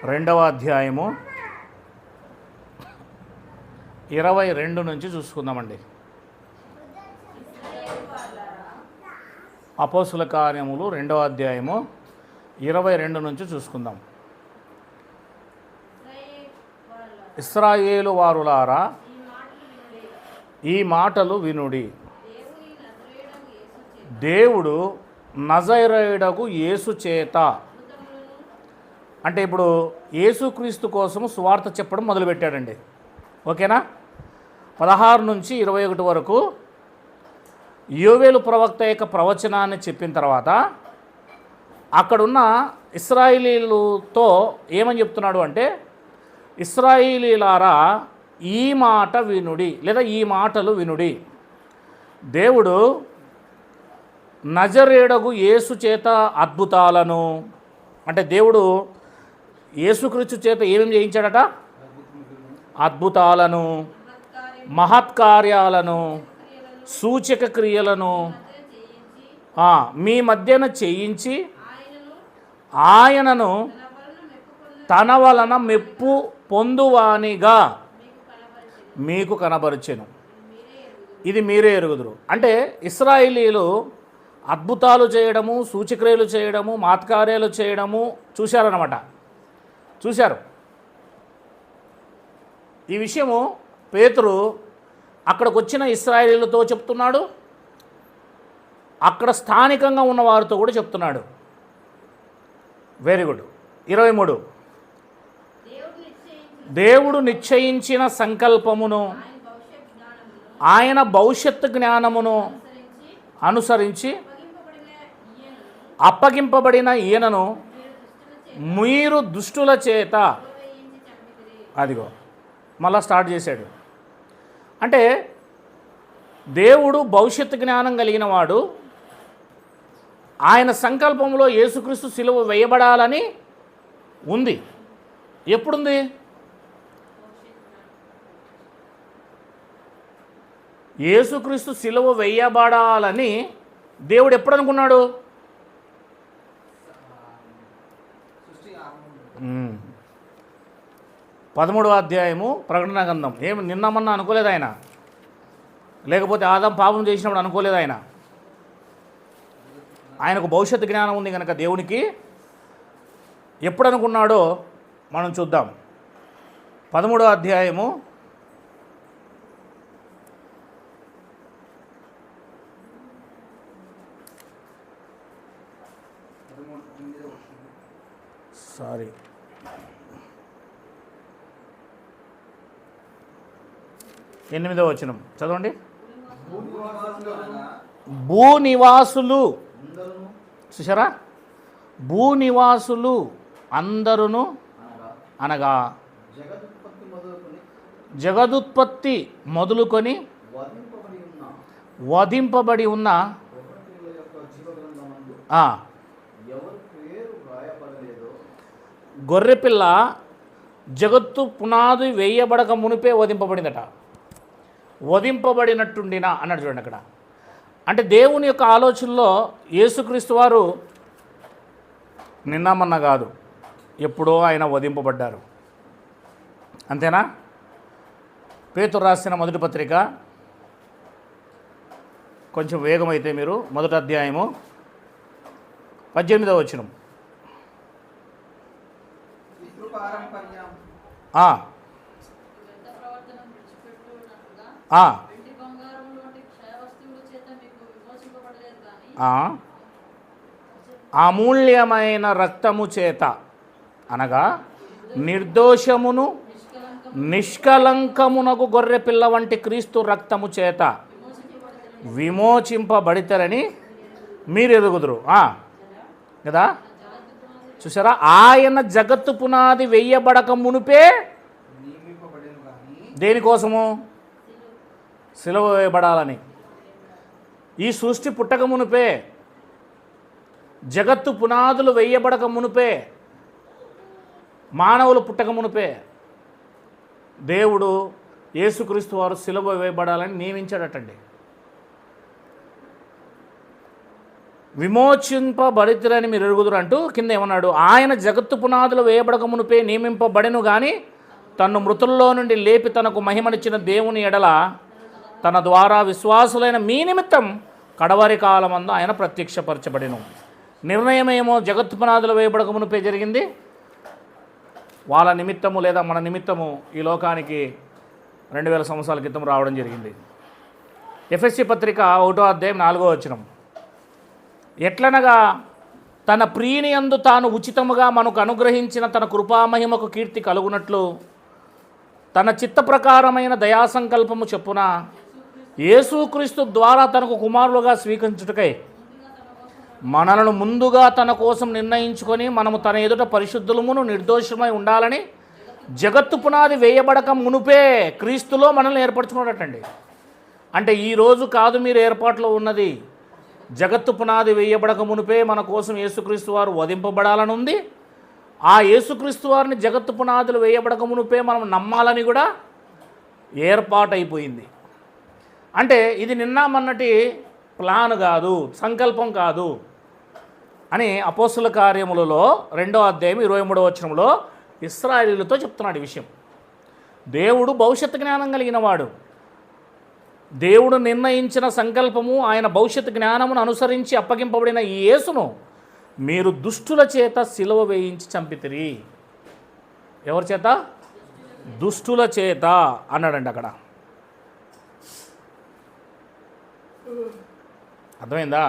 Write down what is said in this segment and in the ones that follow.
రెండవ అధ్యాయము 22 నుంచి చూసుకుందామండి. అపోస్తుల కార్యములు 2వ అధ్యాయము 22 నుంచి చూసుకుందాం. ఇశ్రాయేలు వారులారా, ఈ మాటలు వినుడి. దేవుడు నజరేయుడగు యేసు చేత, అంటే ఇప్పుడు యేసుక్రీస్తు కోసం సువార్త చెప్పడం మొదలుపెట్టాడండి. ఓకేనా? 16 నుంచి 21 వరకు యోవేలు ప్రవక్త యొక్క ప్రవచనాన్ని చెప్పిన తర్వాత అక్కడున్న ఇశ్రాయేలీలతో ఏమని చెప్తున్నాడు అంటే, ఇశ్రాయేలీలారా ఈ మాట వినుడి, లేదా ఈ మాటలు వినుడి. దేవుడు నజరేయుడగు యేసు చేత అద్భుతాలను, అంటే దేవుడు యేసుక్రీస్తు చేత ఏమేమి చేయించాడట? అద్భుతాలను, మహత్కార్యాలను, సూచక క్రియలను మీ మధ్యన చేయించి ఆయనను తన వలన మెప్పు పొందువానిగా మీకు కనబరిచెను. ఇది మీరే ఎరుగుదురు. అంటే ఇశ్రాయేలీలు అద్భుతాలు చేయడము, సూచక్రియలు చేయడము, మహత్కార్యాలు చేయడము చూశారన్నమాట. చూశారు. ఈ విషయము పేతురు అక్కడికి వచ్చిన ఇశ్రాయేలీలతో చెప్తున్నాడు, అక్కడ స్థానికంగా ఉన్న వారితో కూడా చెప్తున్నాడు. Very good. 23 దేవుడు నిశ్చయించిన సంకల్పమును, ఆయన భవిష్యత్తు జ్ఞానమును అనుసరించి అప్పగింపబడిన ఈయనను మీరు దుష్టుల చేత, అదిగో మళ్ళా స్టార్ట్ చేశాడు. అంటే దేవుడు భవిష్యత్తు జ్ఞానం కలిగిన వాడు. ఆయన సంకల్పంలో యేసుక్రీస్తు సిలువ వేయబడాలని ఉంది. ఎప్పుడుంది? యేసుక్రీస్తు సిలువ వేయబడాలని దేవుడు ఎప్పుడు అనుకున్నాడు? 13వ అధ్యాయము ప్రకటన గ్రంథం. ఏమి నిన్నమన్నా అనుకోలేదు ఆయన, లేకపోతే ఆదాం పాపం చేసినప్పుడు అనుకోలేదు ఆయన. ఆయనకు భవిష్యత్తు జ్ఞానం ఉంది కనుక దేవునికి ఎప్పుడు అనుకున్నాడో మనం చూద్దాం. 13వ అధ్యాయము 8వ వచనం చదవండి. భూనివాసులు, చూసారా? భూనివాసులు అందరును, అనగా జగదుత్పత్తి మొదలుకొని వధింపబడి ఉన్న గొర్రెపిల్ల జగత్తు పునాది వేయబడక మునిపే వధింపబడిందట. వధింపబడినట్టుండిన అన్నాడు చూడండి అక్కడ. అంటే దేవుని యొక్క ఆలోచనలో యేసుక్రీస్తు వారు నిన్నమన్న కాదు, ఎప్పుడో ఆయన వధింపబడ్డారు. అంతేనా? పేతురు రాసిన మొదటి పత్రిక, కొంచెం వేగమైతే మీరు, మొదటి అధ్యాయము 18వ వచనం. అమూల్యమైన రక్తము చేత, అనగా నిర్దోషమును నిష్కలంకమునకు గొర్రె పిల్ల వంటి క్రీస్తు రక్తము చేత విమోచింపబడితరని మీరు ఎరుగుదురు కదా. చూసారా? ఆయన జగత్తు పునాది వెయ్యబడక మునిపే దేనికోసము? సిలువ వేయబడాలని. ఈ సృష్టి పుట్టక మునిపే, జగత్తు పునాదులు వెయ్యబడక మునిపే, మానవులు పుట్టక మునిపే దేవుడు యేసుక్రీస్తు వారు సిలువ వేయబడాలని నియమించాడటండి. విమోచింపబడితిరని మీరు ఎరుగుదురు అంటూ కింద ఏమన్నాడు, ఆయన జగత్తు పునాదులు వేయబడక మునిపే నియమింపబడెను గాని తన్ను మృతుల్లో నుండి లేపి తనకు మహిమనిచ్చిన దేవుని ఎడల తన ద్వారా విశ్వాసులైన మీ నిమిత్తం కడవరి కాలమందు ఆయన ప్రత్యక్షపరచబడెను. నిర్ణయమేమో జగత్తు పునాదులు వేయబడక మునిపే జరిగింది. వాళ్ళ నిమిత్తము లేదా మన నిమిత్తము ఈ లోకానికి 2000 సంవత్సరాల క్రితం రావడం జరిగింది. ఎఫెసీ పత్రిక 1వ అధ్యాయం 4వ వచనం, ఎట్లనగా తన ప్రియుని యందు తాను ఉచితముగా మనకు అనుగ్రహించిన తన కృపామహిమకు కీర్తి కలుగునట్లు తన చిత్త ప్రకారమైన దయాసంకల్పము చొప్పున యేసుక్రీస్తు ద్వారా తనకు కుమారులుగా స్వీకరించుటకై మనలను ముందుగా తన కోసం నిర్ణయించుకొని మనము తన ఎదుట పరిశుద్ధులమును నిర్దోషమై ఉండాలని జగత్తు పునాది వేయబడక మునుపే క్రీస్తులో మనల్ని ఏర్పరచుకున్నట్టండి. అంటే ఈరోజు కాదు మీరు ఏర్పాట్లో ఉన్నది, జగత్తు పునాది వేయబడక మునిపే మన కోసం యేసుక్రీస్తు వారు వధింపబడాలని ఉంది. ఆ యేసుక్రీస్తు వారిని జగత్తు పునాదులు వేయబడక మునిపే మనం నమ్మాలని కూడా ఏర్పాటైపోయింది. అంటే ఇది నిన్న మొన్నటి ప్లాన్ కాదు, సంకల్పం కాదు అని అపోస్తుల కార్యములలో 2వ అధ్యాయం 23వ వచనంలో ఇశ్రాయేలీయులతో చెప్తున్నాడు ఈ విషయం. దేవుడు భవిష్యత్తు జ్ఞానం కలిగిన వాడు. దేవుడు నిర్ణయించిన సంకల్పము, ఆయన భవిష్యత్తు జ్ఞానమును అనుసరించి అప్పగింపబడిన ఈ యేసును మీరు దుష్టుల చేత సిలువ వేయించి చంపితిరి. ఎవరి చేత? దుష్టుల చేత అన్నాడండి అక్కడ. అర్థమైందా?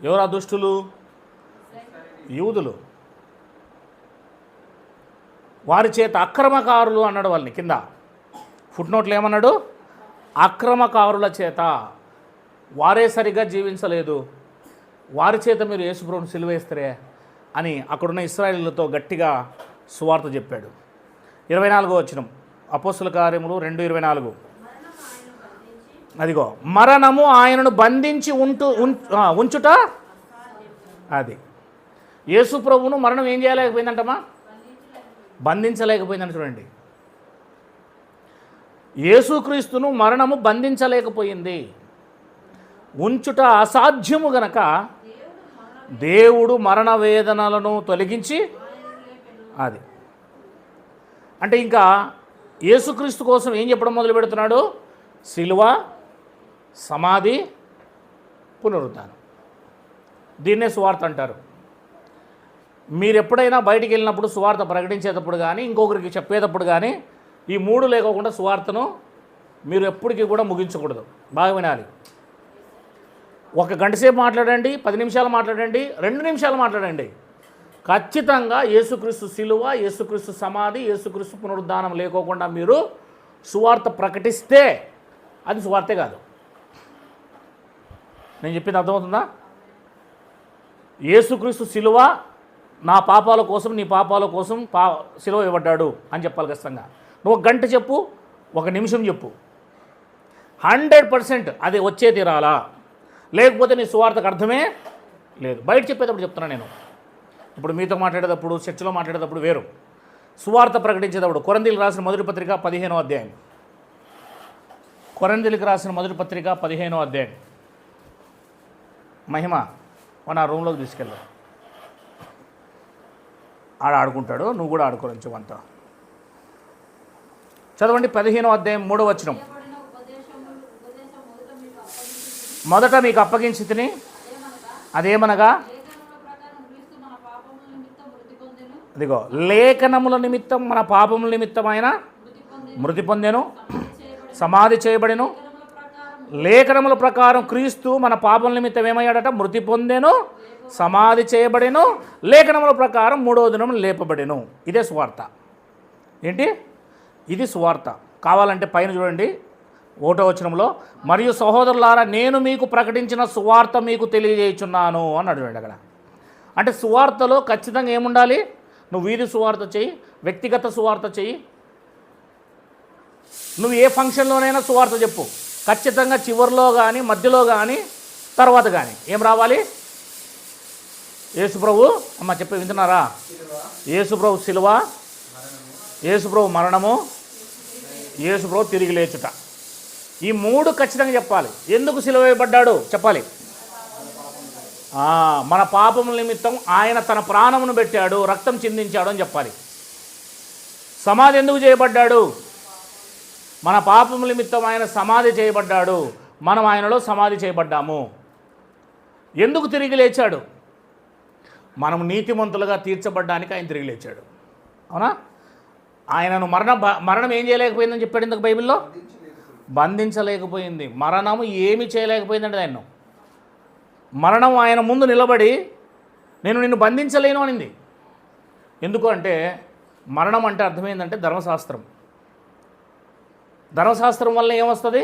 ఎవరు ఆ దుష్టులు? యూదులు. వారి చేత అక్రమకారులు అన్నాడు వాళ్ళని. కింద ఫుట్నోట్లు ఏమన్నాడు? అక్రమకారుల చేత. వారే సరిగ్గా జీవించలేదు, వారి చేత మీరు యేసుప్రభువును సిలువేస్తారే అని అక్కడున్న ఇశ్రాయేలీయులతో గట్టిగా సువార్త చెప్పాడు. 24వ వచనం అపోస్తుల కార్యములు 2:24, అదిగో మరణము ఆయనను బంధించి ఉంచుట. అది యేసుప్రభువును మరణం ఏం చేయలేకపోయిందంటమ్మా? బంధించలేకపోయిందని. చూడండి, యేసుక్రీస్తును మరణము బంధించలేకపోయింది. ఉంచుట అసాధ్యము గనక దేవుడు మరణ వేదనలను తొలగించి, అది అంటే ఇంకా యేసుక్రీస్తు కోసం ఏం చెప్పడం మొదలు పెడుతున్నాడు? సిలువ, సమాధి, పునరుద్ధానం. దీన్నే సువార్త అంటారు. మీరు ఎప్పుడైనా బయటికి వెళ్ళినప్పుడు సువార్త ప్రకటించేటప్పుడు కానీ ఇంకొకరికి చెప్పేటప్పుడు కానీ ఈ 3 లేకోకుండా సువార్తను మీరు ఎప్పటికీ కూడా ముగించకూడదు. బాగా వినాలి. 1 గంట సేపు మాట్లాడండి, 10 నిమిషాలు మాట్లాడండి, 2 నిమిషాలు మాట్లాడండి, ఖచ్చితంగా యేసుక్రీస్తు సిలువ, యేసుక్రీస్తు సమాధి, యేసుక్రీస్తు పునరుద్ధానం లేకోకుండా మీరు సువార్త ప్రకటిస్తే అది సువార్తే కాదు. నేను చెప్పింది అర్థమవుతుందా? యేసుక్రీస్తు సిలువ నా పాపాల కోసం, నీ పాపాల కోసం సిలువ ఇవ్వబడ్డాడు అని చెప్పాలి ఖచ్చితంగా. నువ్వు 1 గంట చెప్పు, 1 నిమిషం చెప్పు, 100% అది వచ్చే తీరాలా, లేకపోతే నీ సువార్తకు అర్థమే లేదు. బయట చెప్పేటప్పుడు చెప్తున్నా నేను. ఇప్పుడు మీతో మాట్లాడేటప్పుడు, చర్చలో మాట్లాడేటప్పుడు వేరు, సువార్త ప్రకటించేటప్పుడు. కొరింథీయులకు రాసిన మొదటి పత్రిక 15వ అధ్యాయం. కొరింథీయులకు రాసిన మొదటి పత్రిక 15వ అధ్యాయం. మహిమ మన రూమ్లోకి తీసుకెళ్ళాం, ఆడుకుంటాడు, నువ్వు కూడా ఆడుకోవచ్చు అంతా. చదవండి 15వ అధ్యాయం 3వ వచనం. మొదట మీకు అప్పగించి తిని అదేమనగా, అదిగో లేఖనముల నిమిత్తం మన పాపముల నిమిత్తం ఆయన మృతి పొందెను, సమాధి చేయబడెను. లేఖనముల ప్రకారం క్రీస్తు మన పాపముల నిమిత్తం ఏమయ్యాడట? మృతి పొందెను, సమాధి చేయబడెను. లేఖనముల ప్రకారం 3వ దినం లేపబడెను. ఇదే సువార్త. ఏంటి? ఇది సువార్త. కావాలంటే పైన చూడండి 1వ వచనంలో, మరియు సహోదరులారా నేను మీకు ప్రకటించిన సువార్త మీకు తెలియజేయుచున్నాను అన్నాడు. చూడండి అక్కడ. అంటే సువార్తలో ఖచ్చితంగా ఏముండాలి? నువ్వు వీధి సువార్త చెయ్యి, వ్యక్తిగత సువార్త చెయ్యి, నువ్వు ఏ ఫంక్షన్లోనైనా సువార్త చెప్పు, ఖచ్చితంగా చివరిలో కానీ, మధ్యలో కానీ, తర్వాత కానీ ఏం రావాలి? యేసుప్రభు, అమ్మ చెప్పి వింటున్నారా? యేసుప్రభు సిలువ, యేసుప్రభు మరణము, యేసుప్రభు తిరిగి లేచుట. ఈ 3 ఖచ్చితంగా చెప్పాలి. ఎందుకు సిలువ వేయబడ్డాడు చెప్పాలి. మన పాపముల నిమిత్తం ఆయన తన ప్రాణమును పెట్టాడు, రక్తం చిందించాడు అని చెప్పాలి. సమాధి ఎందుకు చేయబడ్డాడు? మన పాపముల నిమిత్తం ఆయన సమాధి చేయబడ్డాడు, మనం ఆయనలో సమాధి చేయబడ్డాము. ఎందుకు తిరిగి లేచాడు? మనం నీతిమంతులుగా తీర్చబడ్డానికి ఆయన తిరిగి లేచాడు. అవునా? ఆయనను మరణం ఏం చేయలేకపోయిందని చెప్పాడు ఇంతకు బైబిల్లో. బంధించలేకపోయింది. మరణము ఏమి చేయలేకపోయిందండి ఆయన. మరణం ఆయన ముందు నిలబడి నేను నిన్ను బంధించలేను అనింది. ఎందుకు అంటే మరణం అంటే అర్థమైందంటే ధర్మశాస్త్రం. ధర్మశాస్త్రం వల్ల ఏమొస్తుంది?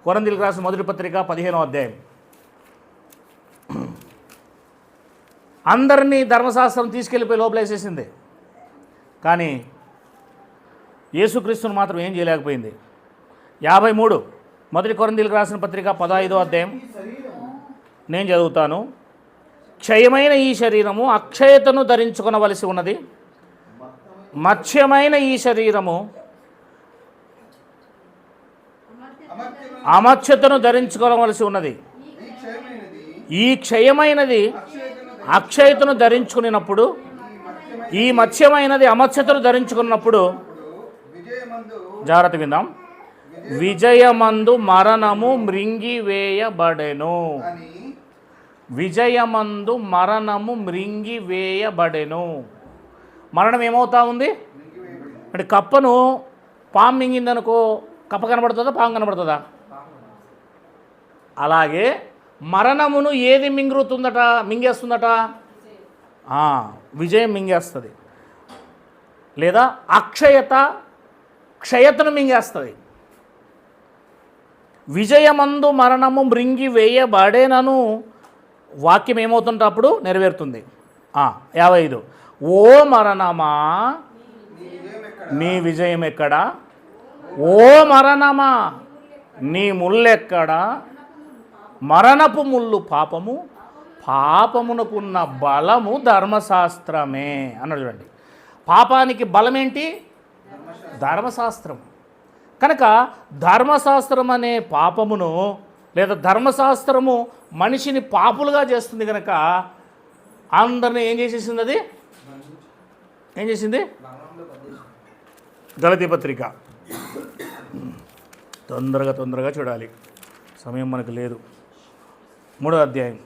కొరింథీయులకు రాసిన మొదటి పత్రిక 15వ అధ్యాయం. అందరినీ ధర్మశాస్త్రం తీసుకెళ్ళిపోయి లోపలేసేసింది, కానీ యేసుక్రీస్తును మాత్రం ఏం చేయలేకపోయింది. 53 మొదటి కొరింథీయులకు రాసిన పత్రిక 15వ అధ్యాయం నేను చదువుతాను. క్షయమైన ఈ శరీరము అక్షయతను ధరించుకొనవలసి ఉన్నది, మత్స్యమైన ఈ శరీరము అమర్త్యతను ధరించుకోవలసి ఉన్నది. ఈ క్షయమైనది అక్షయతను ధరించుకున్నప్పుడు, ఈ మత్స్యమైనది అమర్త్యతను ధరించుకున్నప్పుడు, జాగ్రత్త విందాం, విజయమందు మరణము మృంగివేయబడెను. విజయమందు మరణము మృంగివేయబడెను. మరణం ఏమవుతా ఉంది అంటే కప్పను పాము మింగిందనుకో, కప్ప కనబడుతుందా, పాము కనబడుతుందా? అలాగే మరణమును ఏది మింగేస్తుందట? విజయం మింగేస్తుంది, లేదా క్షయతను మింగేస్తుంది. విజయమందు మరణము మృంగి వేయబడేనను వాక్యం ఏమవుతుంటే అప్పుడు నెరవేరుతుంది. 55 ఓ మరణమా నీ విజయం ఎక్కడా? ఓ మరణమా నీ ముల్లెక్కడా? మరణపు ముళ్ళు పాపము, పాపమునకున్న బలము ధర్మశాస్త్రమే అన్నాడు. చూడండి, పాపానికి బలం ఏంటి? ధర్మశాస్త్రం. కనుక ధర్మశాస్త్రం అనే పాపమును, లేదా ధర్మశాస్త్రము మనిషిని పాపులుగా చేస్తుంది. కనుక అందరిని ఏం చేసేసింది? అది ఏం చేసింది? గలతీ పత్రిక తొందరగా చూడాలి, సమయం మనకు లేదు. 3వ అధ్యాయం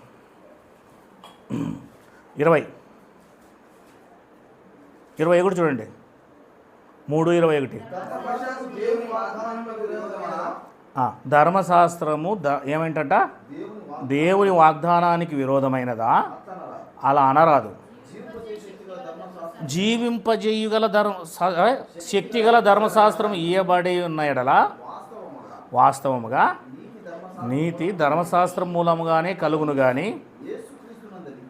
20 కూడా చూడండి. 3:21 ధర్మశాస్త్రము ఏమేంటంట? దేవుని వాగ్దానానికి విరోధమైనదా? అలా అనరాదు. జీవింపజేయుగల శక్తిగల ధర్మశాస్త్రం ఇయ్యబడి ఉన్న ఎడల వాస్తవముగా నీతి ధర్మశాస్త్రం మూలముగానే కలుగును గాని,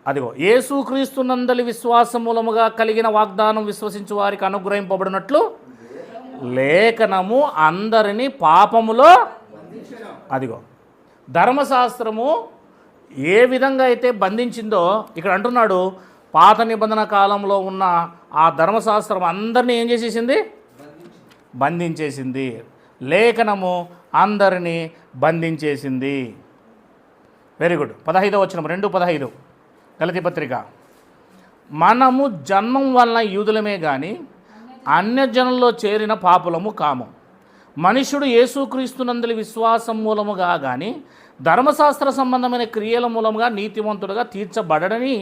అదిగో యేసుక్రీస్తునందలి విశ్వాసం మూలముగా కలిగిన వాగ్దానం విశ్వసించు వారికి అనుగ్రహింపబడినట్లు లేఖనము అందరినీ పాపములో, అదిగో ధర్మశాస్త్రము ఏ విధంగా అయితే బంధించిందో ఇక్కడ అంటున్నాడు, పాత నిబంధన కాలంలో ఉన్న ఆ ధర్మశాస్త్రం అందరినీ ఏం చేసేసింది? బంధించేసింది. లేఖనము అందరినీ బంధించేసింది. Very good. 15వ వచనం 2:15 గలతీ పత్రిక. మనము జన్మం వలన యూదులమే కానీ అన్యజనుల్లో చేరిన పాపులము కాము. మనుష్యుడు యేసుక్రీస్తునందలి విశ్వాసం మూలముగా కానీ ధర్మశాస్త్ర సంబంధమైన క్రియల మూలముగా నీతిమంతుడుగా తీర్చబడని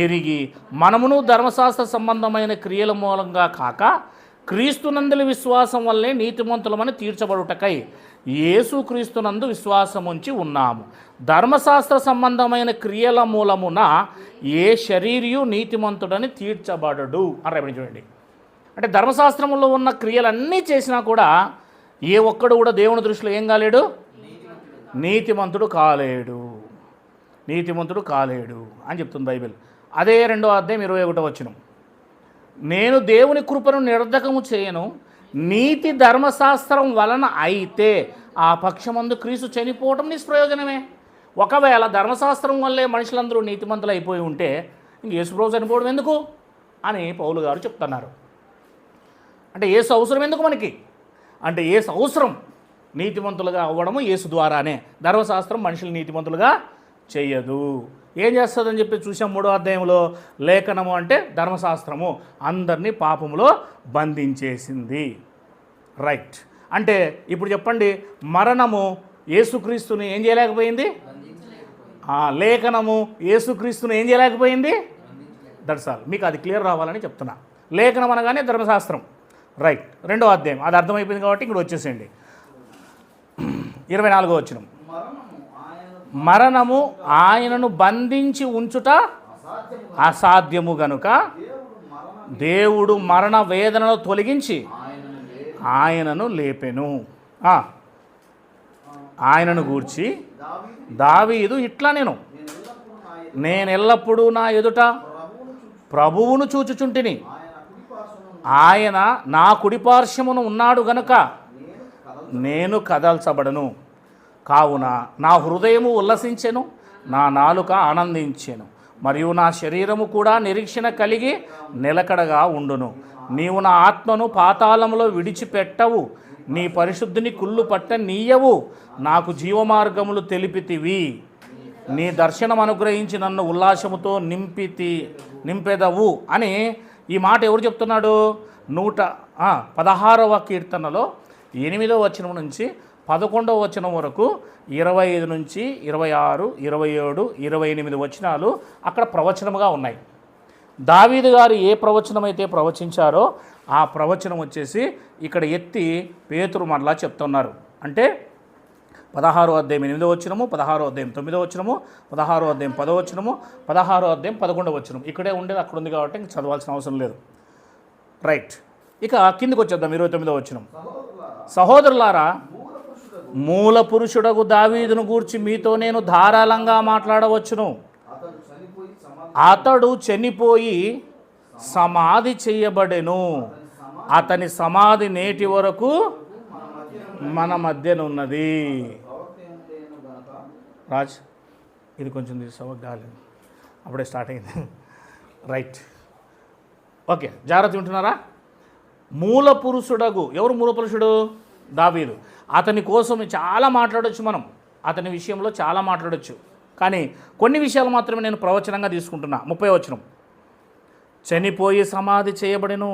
ఎరిగి, మనమును ధర్మశాస్త్ర సంబంధమైన క్రియల మూలంగా కాక క్రీస్తునందలి విశ్వాసం వల్లే నీతిమంతులమని తీర్చబడుటకై యేసుక్రీస్తునందు విశ్వాసం ఉంచి ఉన్నాము. ధర్మశాస్త్ర సంబంధమైన క్రియల మూలమున ఏ శరీరియు నీతిమంతుడని తీర్చబడడు అని రాయబడి చూడండి. అంటే ధర్మశాస్త్రంలో ఉన్న క్రియలన్నీ చేసినా కూడా ఏ ఒక్కడు కూడా దేవుని దృష్టిలో ఏం కాలేడు? నీతిమంతుడు కాలేడు. నీతిమంతుడు కాలేడు అని చెప్తుంది బైబిల్. అదే 2వ అధ్యాయం 21వ వచనం, నేను దేవుని కృపను నిరర్ధకము చేయను, నీతి ధర్మశాస్త్రం వలన అయితే ఆ పక్షమందు క్రీస్తు చనిపోవటం నిష్ప్రయోజనమే. ఒకవేళ ధర్మశాస్త్రం వల్లే మనుషులందరూ నీతిమంతులు అయిపోయి ఉంటే ఇంక యేసుప్రభు చనిపోవడం ఎందుకు అని పౌలు గారు చెప్తున్నారు. అంటే యేసు అవసరం ఎందుకు మనకి అంటే, యేసు అవసరం నీతిమంతులుగా అవ్వడము యేసు ద్వారానే. ధర్మశాస్త్రం మనుషులు నీతిమంతులుగా చేయదు. ఏం చేస్తుందని చెప్పి చూసాం 3వ అధ్యాయంలో. లేఖనము అంటే ధర్మశాస్త్రము అందరినీ పాపములో బంధించేసింది. రైట్. అంటే ఇప్పుడు చెప్పండి, మరణము యేసుక్రీస్తుని ఏం చేయలేకపోయింది? లేఖనము యేసుక్రీస్తుని ఏం చేయలేకపోయింది? That's all. మీకు అది క్లియర్ రావాలని చెప్తున్నా. లేఖనం అనగానే ధర్మశాస్త్రం. రైట్. 2వ అధ్యాయం అది అర్థమైపోయింది కాబట్టి ఇక్కడ వచ్చేసేయండి. 24వ వచనం. మరణము ఆయనను బంధించి ఉంచుట అసాధ్యము గనుక దేవుడు మరణ వేదనను తొలగించి ఆయనను లేపెను. ఆయనను గూర్చి దావీదు ఇట్లా నేను ఎల్లప్పుడూ నా ఎదుట ప్రభువును చూచుచుంటిని, ఆయన నా కుడిపార్శ్వమును ఉన్నాడు గనుక నేను కదల్చబడను. కావున నా హృదయము ఉల్లసించెను, నా నాలుక ఆనందించెను, మరియు నా శరీరము కూడా నిరీక్షణ కలిగి నిలకడగా ఉండును. నీవు నా ఆత్మను పాతాళములో విడిచిపెట్టవు, నీ పరిశుద్ధిని కుళ్ళు పట్ట నీయవు. నాకు జీవమార్గములు తెలిపితివి, నీ దర్శనం అనుగ్రహించి నన్ను ఉల్లాసముతో నింపెదవు అని ఈ మాట ఎవరు చెప్తున్నాడు? 116వ కీర్తనలో 8వ వచనం నుంచి 11వ వచనం వరకు 25 నుంచి 26, 27, 28 వచనాలు అక్కడ ప్రవచనముగా ఉన్నాయి. దావీదు గారు ఏ ప్రవచనం అయితే ప్రవచించారో ఆ ప్రవచనం వచ్చేసి ఇక్కడ ఎత్తి పేతురు మరలా చెప్తున్నారు. అంటే 16వ అధ్యాయం 8వ వచనము, 16వ అధ్యాయం 9వ వచనము, 16వ అధ్యాయం 10వ వచనము, 16వ అధ్యాయం 11వ వచనం. ఇక్కడే ఉండేది అక్కడ ఉంది కాబట్టి ఇంక చదవాల్సిన అవసరం లేదు. రైట్. ఇక కిందికి వచ్చేద్దాం. 29వ వచనం. సహోదరులారా, మూల పురుషుడగు దావీదును గూర్చి మీతో నేను ధారాళంగా మాట్లాడవచ్చును. అతడు చనిపోయి సమాధి చేయబడెను, అతని సమాధి నేటి వరకు మన మధ్యనున్నది. రాజ్, ఇది కొంచెం తీసుకో, గాలి అప్పుడే స్టార్ట్ అయింది. రైట్. ఓకే, జాగ్రత్త వింటున్నారా? మూల పురుషుడగు, ఎవరు మూల పురుషుడు? దావీదు. అతని కోసం చాలా మాట్లాడవచ్చు, మనం అతని విషయంలో చాలా మాట్లాడవచ్చు, కానీ కొన్ని విషయాలు మాత్రమే నేను ప్రవచనంగా తీసుకుంటున్నా. 30వ వచనం. చనిపోయి సమాధి చేయబడెను,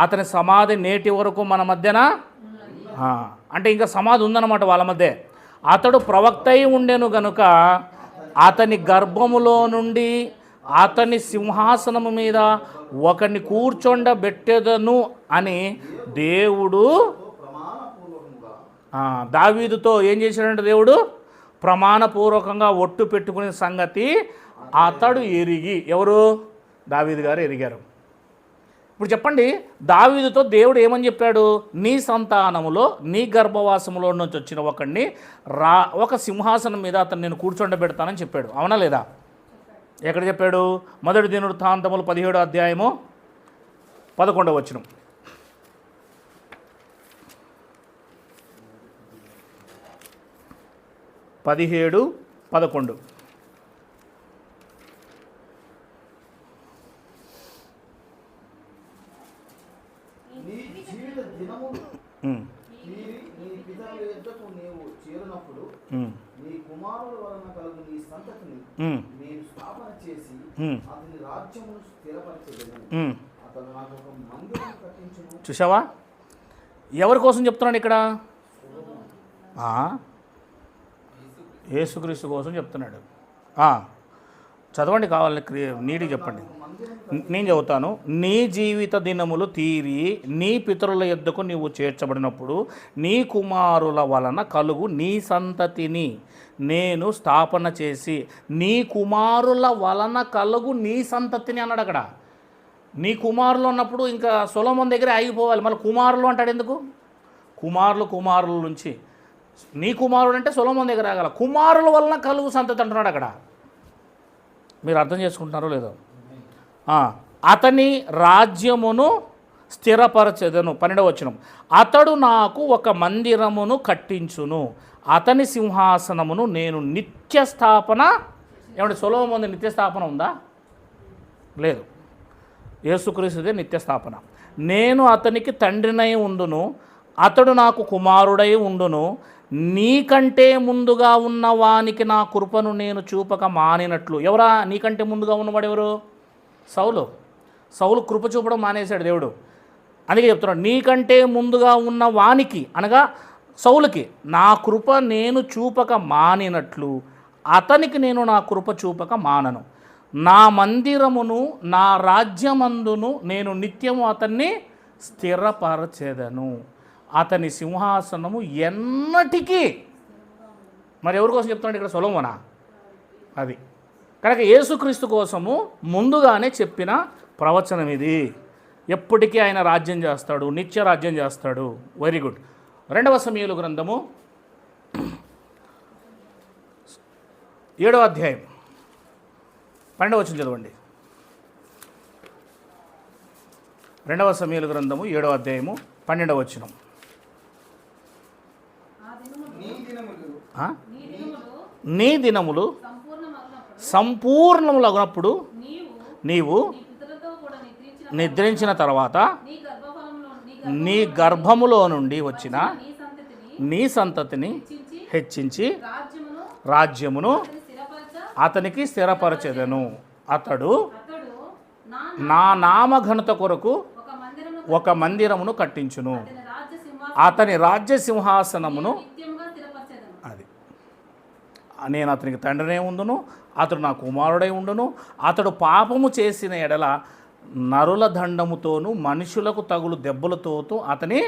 అతని సమాధి నేటి వరకు మన మధ్యన. అంటే ఇంకా సమాధి ఉందన్నమాట వాళ్ళ మధ్య. అతడు ప్రవక్త అయి ఉండెను గనుక అతని గర్భములో నుండి అతని సింహాసనము మీద ఒకరిని కూర్చొండబెట్టెదను అని దేవుడు దావీదుతో ఏం చేశాడంటే, దేవుడు ప్రమాణపూర్వకంగా ఒట్టు పెట్టుకునే సంగతి అతడు ఎరిగి. ఎవరు? దావీదు గారు ఎరిగారు. ఇప్పుడు చెప్పండి, దావీదుతో దేవుడు ఏమని చెప్పాడు? నీ సంతానములో, నీ గర్భవాసములో నుంచి వచ్చిన ఒకడిని ఒక సింహాసనం మీద అతను నేను కూర్చోండబెడతానని చెప్పాడు. అవునా లేదా? ఎక్కడ చెప్పాడు? 1 దినవృత్తాంతములు 17వ అధ్యాయము 11వ వచనం. 17, 11. నీ కుమారుల వలన కలుగు నీ సంతతిని నేను స్థాపన చేసి అతని రాజ్యమును స్థిరపరచెదను. అతడు నాకు ఒక మందిరం కట్టించును. చూసావా? ఎవరి కోసం చెప్తున్నాడు ఇక్కడ? యేసుక్రీస్తు కోసం చెప్తున్నాడు. చదవండి, కావాలని నీటికి చెప్పండి. నేను చెబుతాను. నీ జీవిత దినములు తీరి నీ పితరుల యొద్దకు నీవు చేర్చబడినప్పుడు నీ కుమారుల వలన కలుగు నీ సంతతిని నేను స్థాపన చేసి, నీ కుమారుల వలన కలుగు నీ సంతతిని అన్నాడు అక్కడ. నీ కుమారులు అన్నప్పుడు ఇంకా సొలొమోను దగ్గర ఆగిపోవాలి. మళ్ళీ కుమారులు అంటాడు ఎందుకు? కుమారుల నుంచి నీ కుమారుడు అంటే సొలొమోను దగ్గర ఆగాల. కుమారుల వలన కలుగు సంతతి అంటున్నాడు అక్కడ. మీరు అర్థం చేసుకుంటున్నారో లేదో? అతని రాజ్యమును స్థిరపరచెదను. 12వ వచనం. అతడు నాకు ఒక మందిరమును కట్టించును, అతని సింహాసనమును నేను నిత్య స్థాపన. ఏమంటే సొలొమోను నిత్య స్థాపన ఉందా? లేదు. యేసుక్రీస్తుదే నిత్య స్థాపన. నేను అతనికి తండ్రినై ఉండును, అతడు నాకు కుమారుడై ఉండును. నీకంటే ముందుగా ఉన్న వానికి నా కృపను నేను చూపక మానినట్లు. ఎవరా నీకంటే ముందుగా ఉన్నవాడు? ఎవరు? సౌలు. సౌలు కృప చూపడం మానేశాడు దేవుడు. అందుకే చెప్తున్నాడు, నీకంటే ముందుగా ఉన్న వానికి అనగా సౌలుకి నా కృప నేను చూపక మానినట్లు అతనికి నేను నా కృప చూపక మానను. నా మందిరమును నా రాజ్యమందును నేను నిత్యము అతన్ని స్థిరపరచెదను. అతని సింహాసనము ఎన్నటికీ. మరి ఎవరి కోసం చెప్తున్నాడు ఇక్కడ? సొలొమోనా? అది కనుక యేసుక్రీస్తు కోసము ముందుగానే చెప్పిన ప్రవచనం ఇది. ఎప్పటికీ ఆయన రాజ్యం చేస్తాడు, నిత్య రాజ్యం చేస్తాడు. Very good. 2వ సమూయేలు గ్రంథము 7వ అధ్యాయం 12వ వచనం చదవండి. 2వ సమూయేలు గ్రంథము 7వ అధ్యాయము 12వ వచనం. నీ దినములు సంపూర్ణములగునప్పుడు నీవు నిద్రించిన తర్వాత నీ గర్భములో నుండి వచ్చిన నీ సంతతిని హెచ్చించి రాజ్యమును అతనికి స్థిరపరచెదను. అతడు నా నామఘనత కొరకు ఒక మందిరమును కట్టించును. అతని రాజ్య సింహాసనమును అది నేను అతనికి తండ్రినే ఉండును, అతడు నా కుమారుడై ఉండును. అతడు పాపము చేసిన ఎడల నరుల దండముతోనూ మనుషులకు తగులు దెబ్బలతోనూ అతని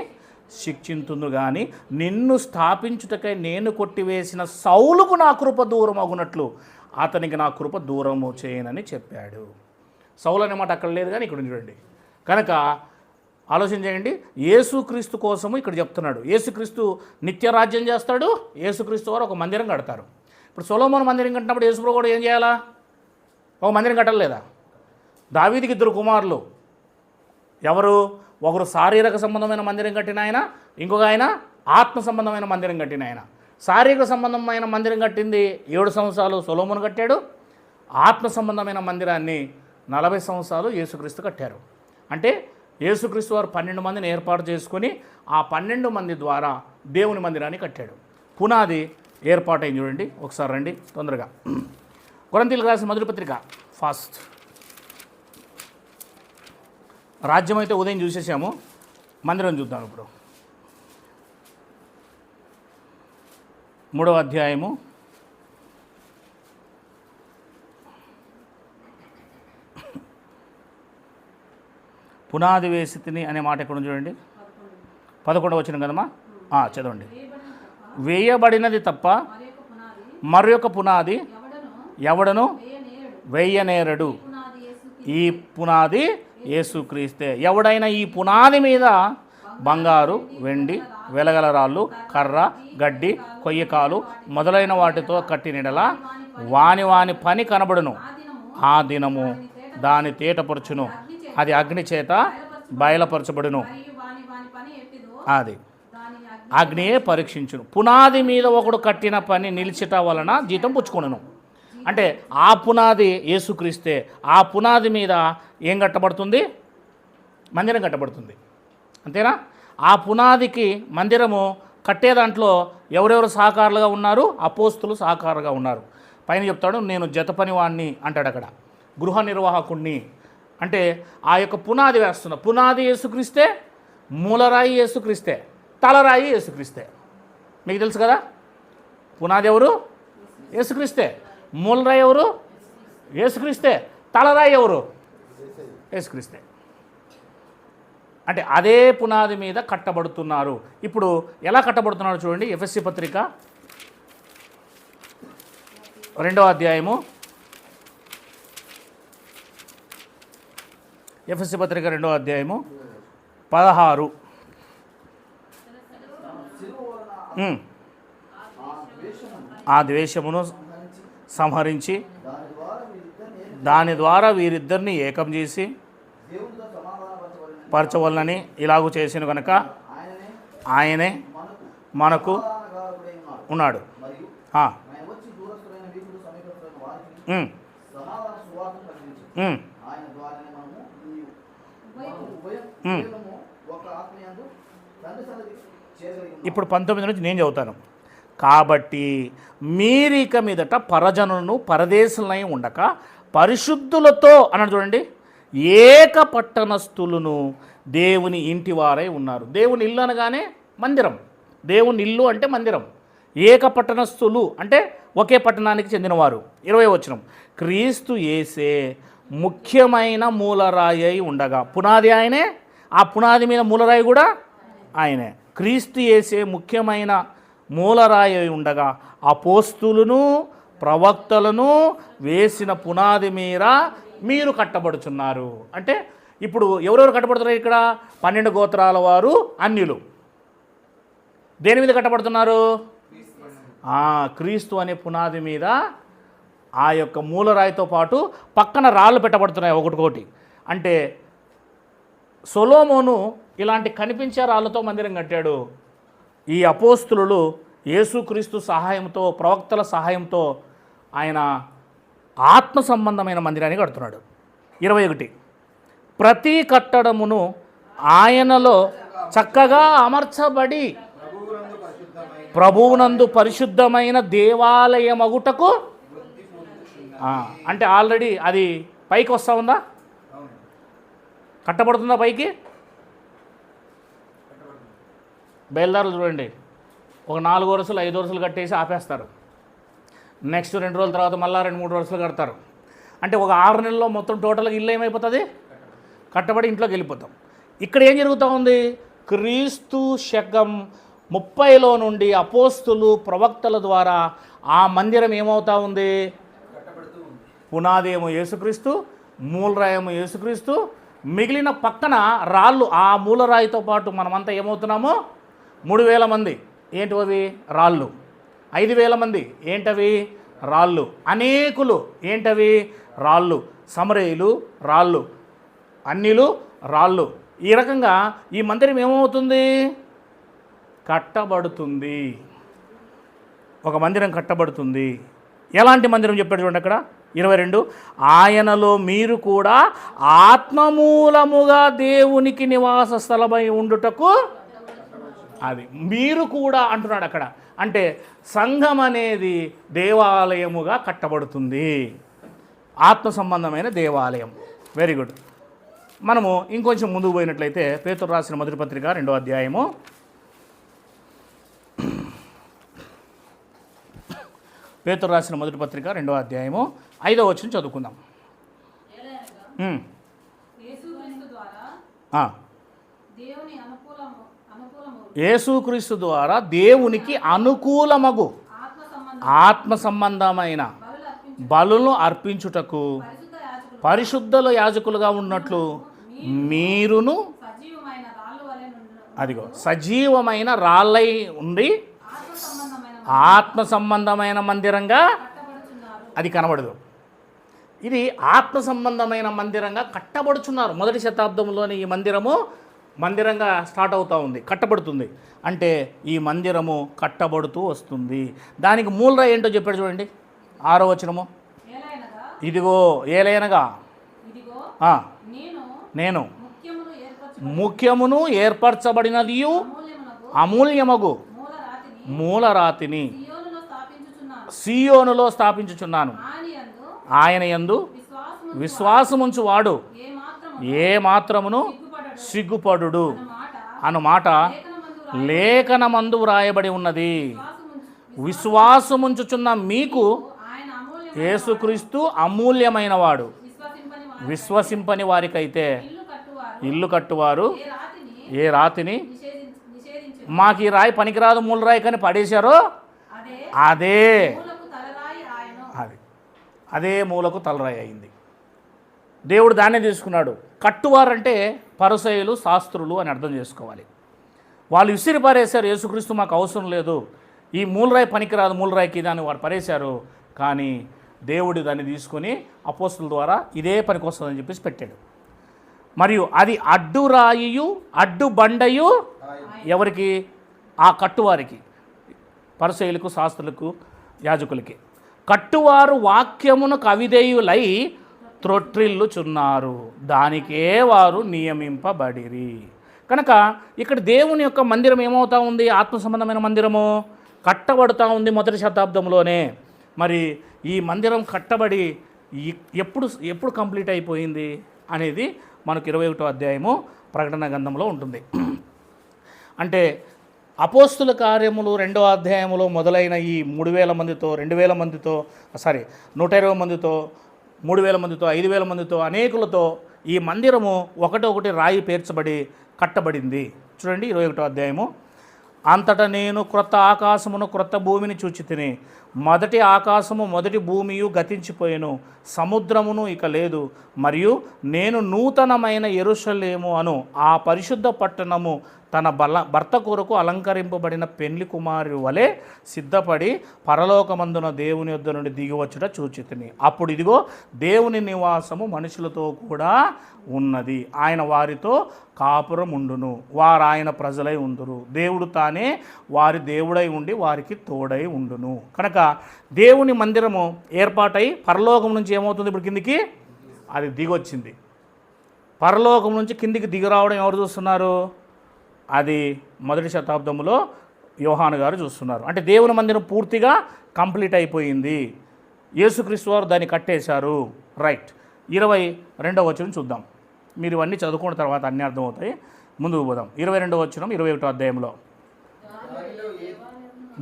శిక్షించును. కానీ నిన్ను స్థాపించుటకై నేను కొట్టివేసిన సౌలుకు నా కృప దూరం అగునట్లు అతనికి నా కృప దూరము చేయనని చెప్పాడు. సౌలు అనే మాట అక్కడ లేదు, కానీ ఇక్కడ చూడండి. కనుక ఆలోచన చేయండి. యేసుక్రీస్తు కోసము ఇక్కడ చెప్తున్నాడు. యేసుక్రీస్తు నిత్య రాజ్యం చేస్తాడు. యేసుక్రీస్తు వారు ఒక మందిరం కడతారు. ఇప్పుడు సొలొమోను మందిరం కట్టినప్పుడు యేసుప్రభువు కూడా ఏం చేయాలా? ఒక మందిరం కట్టలేదా? దావీదుకి 2 కుమారులు. ఎవరు? ఒకరు శారీరక సంబంధమైన మందిరం కట్టిన ఆయన, ఇంకొక ఆయన ఆత్మ సంబంధమైన మందిరం కట్టిన ఆయన. శారీరక సంబంధమైన మందిరం కట్టింది 7 సంవత్సరాలు సొలొమోను కట్టాడు. ఆత్మ సంబంధమైన మందిరాన్ని 40 సంవత్సరాలు యేసుక్రీస్తు కట్టారు. అంటే యేసుక్రీస్తు వారు 12 మందిని ఏర్పాటు చేసుకొని ఆ 12 మంది ద్వారా దేవుని మందిరాన్ని కట్టాడు. పునాది ఏర్పాటైంది. చూడండి ఒకసారి రండి తొందరగా. కొరింథీయులకు రాసిన మొదటి పత్రిక ఫాస్ట్. రాజ్యం అయితే ఉదయం చూసేసాము, మందిరం చూద్దాం ఇప్పుడు. 3వ అధ్యాయము 'పునాది వేసి తిని' అనే మాట ఎక్కడ చూడండి. 11వ వచనం కదమ్మా, చదవండి. వేయబడినది తప్ప మరి యొక్క పునాది ఎవడను వేయనేరడు. ఈ పునాది యేసుక్రీస్తే. ఎవడైనా ఈ పునాది మీద బంగారు, వెండి, వెలగల రాళ్ళు, కర్ర, గడ్డి, కొయ్యకాలు మొదలైన వాటితో కట్టినడలా వాని వాని పని కనబడును. ఆ దినము దాని తేటపరచును, అది అగ్ని చేత బయలుపరచబడును. అది అగ్నియే పరీక్షించును. పునాది మీద ఒకడు కట్టిన పని నిలిచిట వలన జీతం పుచ్చుకొనును. అంటే ఆ పునాది యేసుక్రీస్తే. ఆ పునాది మీద ఏం కట్టబడుతుంది? మందిరం కట్టబడుతుంది. అంతేనా? ఆ పునాదికి మందిరము కట్టే దాంట్లో ఎవరెవరు సహకారులుగా ఉన్నారు? అపోస్తులు సహకారులుగా ఉన్నారు. పైన చెప్తాడు, నేను జత పనివాణ్ణి అంటాడు అక్కడ, గృహ నిర్వాహకుణ్ణి. అంటే ఆ యొక్క పునాది వేస్తున్న పునాది యేసుక్రీస్తే, మూలరాయి యేసుక్రీస్తే, తలరాయి యేసుక్రీస్తే. మీకు తెలుసు కదా, పునాది ఎవరు? యేసుక్రీస్తే. మూలరాయి ఎవరు? యేసుక్రీస్తే. తలరాయి ఎవరు? యేసుక్రీస్తే. అంటే అదే పునాది మీద కట్టబడుతున్నారు. ఇప్పుడు ఎలా కట్టబడుతున్నారు చూడండి. ఎఫెసీ పత్రిక 2వ అధ్యాయము, ఎఫెసీ పత్రిక 2వ అధ్యాయము 16. ఆ ద్వేషమును సంహరించి దాని ద్వారా వీరిద్దరిని ఏకం చేసి పరచవలనని ఇలాగూ చేసిన కనుక ఆయనే మనకు ఉన్నాడు. తండ్రి సన్నిధి చేయగలిగి ఇప్పుడు 19 నుంచి నేను చదువుతాను. కాబట్టి మీరిక మీదట పరజనులను పరదేశులై ఉండక పరిశుద్ధులతో అన్నాడు చూడండి, ఏక పట్టణస్థులను దేవుని ఇంటి వారై ఉన్నారు. దేవుని ఇల్లు అనగానే మందిరం, దేవుని ఇల్లు అంటే మందిరం. ఏక పట్టణస్థులు అంటే ఒకే పట్టణానికి చెందినవారు. 20వ వచనం, క్రీస్తు యేసే ముఖ్యమైన మూలరాయి అయి ఉండగా, పునాది ఆయనే, ఆ పునాది మీద మూలరాయి కూడా ఆయనే. క్రీస్తు యేసే ముఖ్యమైన మూలరాయి అయి ఉండగా అపోస్తులను ప్రవక్తలను వేసిన పునాది మీద మీరు కట్టబడుచున్నారు. అంటే ఇప్పుడు ఎవరెవరు కట్టబడుతున్నారు ఇక్కడ? 12 గోత్రాల వారు, అన్యులు. దేని మీద కట్టబడుతున్నారు? క్రీస్తు అనే పునాది మీద ఆ యొక్క మూలరాయితో పాటు పక్కన రాళ్ళు పెట్టబడుతున్నాయి ఒకటికోటి. అంటే సొలొమోను ఇలాంటి కనిపించే రాళ్ళతో మందిరం కట్టాడు. ఈ అపోస్తులు యేసుక్రీస్తు సహాయంతో, ప్రవక్తల సహాయంతో ఆయన ఆత్మ సంబంధమైన మందిరాన్ని కడుతున్నాడు. 21, ప్రతి కట్టడమును ఆయనలో చక్కగా అమర్చబడి ప్రభువునందు పరిశుద్ధమైన దేవాలయమగుటకు, అంటే ఆల్రెడీ అది పైకి వస్తూ ఉందా? కట్టబడుతుందా పైకి? బయలుదారులు చూడండి, ఒక 4 వరుసలు 5 వరుసలు కట్టేసి ఆపేస్తారు. నెక్స్ట్ 2 రోజుల తర్వాత మళ్ళీ 2-3 వరుసలు కడతారు. అంటే ఒక 6 నెలల్లో మొత్తం టోటల్గా ఇల్లు ఏమైపోతుంది? కట్టబడి ఇంట్లోకి వెళ్ళిపోతాం. ఇక్కడ ఏం జరుగుతూ ఉంది? క్రీస్తు శకం 30లో నుండి అపోస్తులు ప్రవక్తల ద్వారా ఆ మందిరం ఏమవుతా ఉంది? పునాది ఏమో యేసుక్రీస్తు, మూలరాయేమో యేసుక్రీస్తు, మిగిలిన పక్కన రాళ్ళు, ఆ మూలరాయితో పాటు మనమంతా ఏమవుతున్నామో 3000 మంది ఏంటివి? రాళ్ళు. 5000 మంది ఏంటవి? రాళ్ళు. అనేకులు ఏంటవి? రాళ్ళు. సమరయులు రాళ్ళు, అన్యులు రాళ్ళు. ఈ రకంగా ఈ మందిరం ఏమవుతుంది? కట్టబడుతుంది. ఒక మందిరం కట్టబడుతుంది. ఎలాంటి మందిరం చెప్పాడు చూడండి అక్కడ 22, ఆయనలో మీరు కూడా ఆత్మమూలముగా దేవునికి నివాస స్థలమై ఉండుటకు, అది మీరు కూడా అంటున్నాడు అక్కడ. అంటే సంఘం అనేది దేవాలయముగా కట్టబడుతుంది, ఆత్మ సంబంధమైన దేవాలయం. Very good. మనము ఇంకొంచెం ముందుకు పోయినట్లయితే పేతురు రాసిన మొదటి పత్రిక 2వ అధ్యాయము, పేతురు రాసిన మొదటి పత్రిక 2వ అధ్యాయము 5వ వచనం చదువుకుందాం. యేసుక్రీస్తు ద్వారా దేవునికి అనుకూలమగు ఆత్మ సంబంధమైన బలులను అర్పించుటకు పరిశుద్ధుల యాజకులుగా ఉన్నట్లు మీరును, అదిగో సజీవమైన రాళ్ళై ఉండి ఆత్మ సంబంధమైన మందిరంగా, అది కనబడదు, ఇది ఆత్మ సంబంధమైన మందిరంగా కట్టబడుచున్నారు. మొదటి శతాబ్దంలోని ఈ మందిరంగా స్టార్ట్ అవుతూ ఉంది, కట్టబడుతుంది. అంటే ఈ మందిరము కట్టబడుతూ వస్తుంది. దానికి మూలరాయి ఏంటో చెప్పాడు చూడండి 6వ వచనము, ఇదిగో ఏలైనగా నేను ముఖ్యమును ఏర్పరచబడినదియు అమూల్యమగు మూలరాతిని సియోనులో స్థాపించుచున్నాను. ఆయన యందు విశ్వాసముంచు వాడు ఏ మాత్రమును సిగ్గుపడుడు అను మాట లేఖనమందు వ్రాయబడి ఉన్నది. విశ్వాసముంచుచున్న మీకు యేసుక్రీస్తు అమూల్యమైన వాడు. విశ్వసింపని వారికైతే ఇల్లు కట్టువారు ఏ రాతిని, మాకు ఈ రాయి పనికిరాదు మూలరాయి కానీ పడేశారో అదే మూలకు తలరాయి అయింది. దేవుడు దాన్నే తీసుకున్నాడు. కట్టువారంటే పరిసయ్యులు, శాస్త్రులు అని అర్థం చేసుకోవాలి. వాళ్ళు విసిరి పారేశారు, యేసుక్రీస్తు మాకు అవసరం లేదు, ఈ మూలరాయి పనికిరాదు మూలరాయికి దాన్ని వారు పరేశారు. కానీ దేవుడు దాన్ని తీసుకొని అపోస్తుల ద్వారా ఇదే పనికి వస్తుందని చెప్పేసి పెట్టాడు. మరియు అది అడ్డురాయియు అడ్డు బండయు ఎవరికి? ఆ కట్టువారికి, పరిసయ్యులకు, శాస్త్రులకు, యాజకులకి. కట్టువారు వాక్యమునకు అవిధేయులై త్రొట్రిల్లుచున్నారు, దానికే వారు నియమింపబడిరి. కనుక ఇక్కడ దేవుని యొక్క మందిరం ఏమవుతా ఉంది? ఆత్మ సంబంధమైన మందిరము కట్టబడుతూ ఉంది మొదటి శతాబ్దంలోనే. మరి ఈ మందిరం కట్టబడి ఎప్పుడు కంప్లీట్ అయిపోయింది అనేది మనకు 21వ అధ్యాయము ప్రకటన గ్రంథంలో ఉంటుంది. అంటే అపోస్తుల కార్యములు 2వ అధ్యాయములో మొదలైన ఈ 3000 మందితో 2000 మందితో 120 మందితో 3000 మందితో 5000 మందితో అనేకులతో ఈ మందిరము ఒకటొకటి రాయి పేర్చబడి కట్టబడింది. చూడండి 21వ అధ్యాయము. అంతటా నేను క్రొత్త ఆకాశమును క్రొత్త భూమిని చూచితిని. మొదటి ఆకాశము మొదటి భూమియు గతించిపోయెను, సముద్రమును ఇక లేదు. మరియు నేను నూతనమైన యెరూషలేము అను ఆ పరిశుద్ధ పట్టణము తన భర్త కొరకు అలంకరింపబడిన పెండ్లి కుమారు వలె సిద్ధపడి పరలోకమందున దేవుని యొద్ద నుండి దిగివచ్చుట చూచితిని. అప్పుడు ఇదిగో దేవుని నివాసము మనుషులతో కూడా ఉన్నది. ఆయన వారితో కాపురం ఉండును, వారు ఆయన ప్రజలై ఉందురు. దేవుడు తానే వారి దేవుడై ఉండి వారికి తోడై ఉండును. కనుక దేవుని మందిరము ఏర్పాటై పరలోకం నుంచి ఏమవుతుంది? ఇప్పుడు కిందికి అది దిగొచ్చింది. పరలోకం నుంచి కిందికి దిగి రావడం ఎవరు చూస్తున్నారు? అది మొదటి శతాబ్దంలో యోహాను గారు చూస్తున్నారు. అంటే దేవుని మందిరం పూర్తిగా కంప్లీట్ అయిపోయింది. యేసుక్రీస్తు వారు దాన్ని కట్టేశారు. రైట్. 22వ వచనం చూద్దాం. మీరు ఇవన్నీ చదువుకున్న తర్వాత అన్నీ అర్థమవుతాయి. ముందుకు పోదాం. 22వ వచనం 21వ అధ్యాయంలో.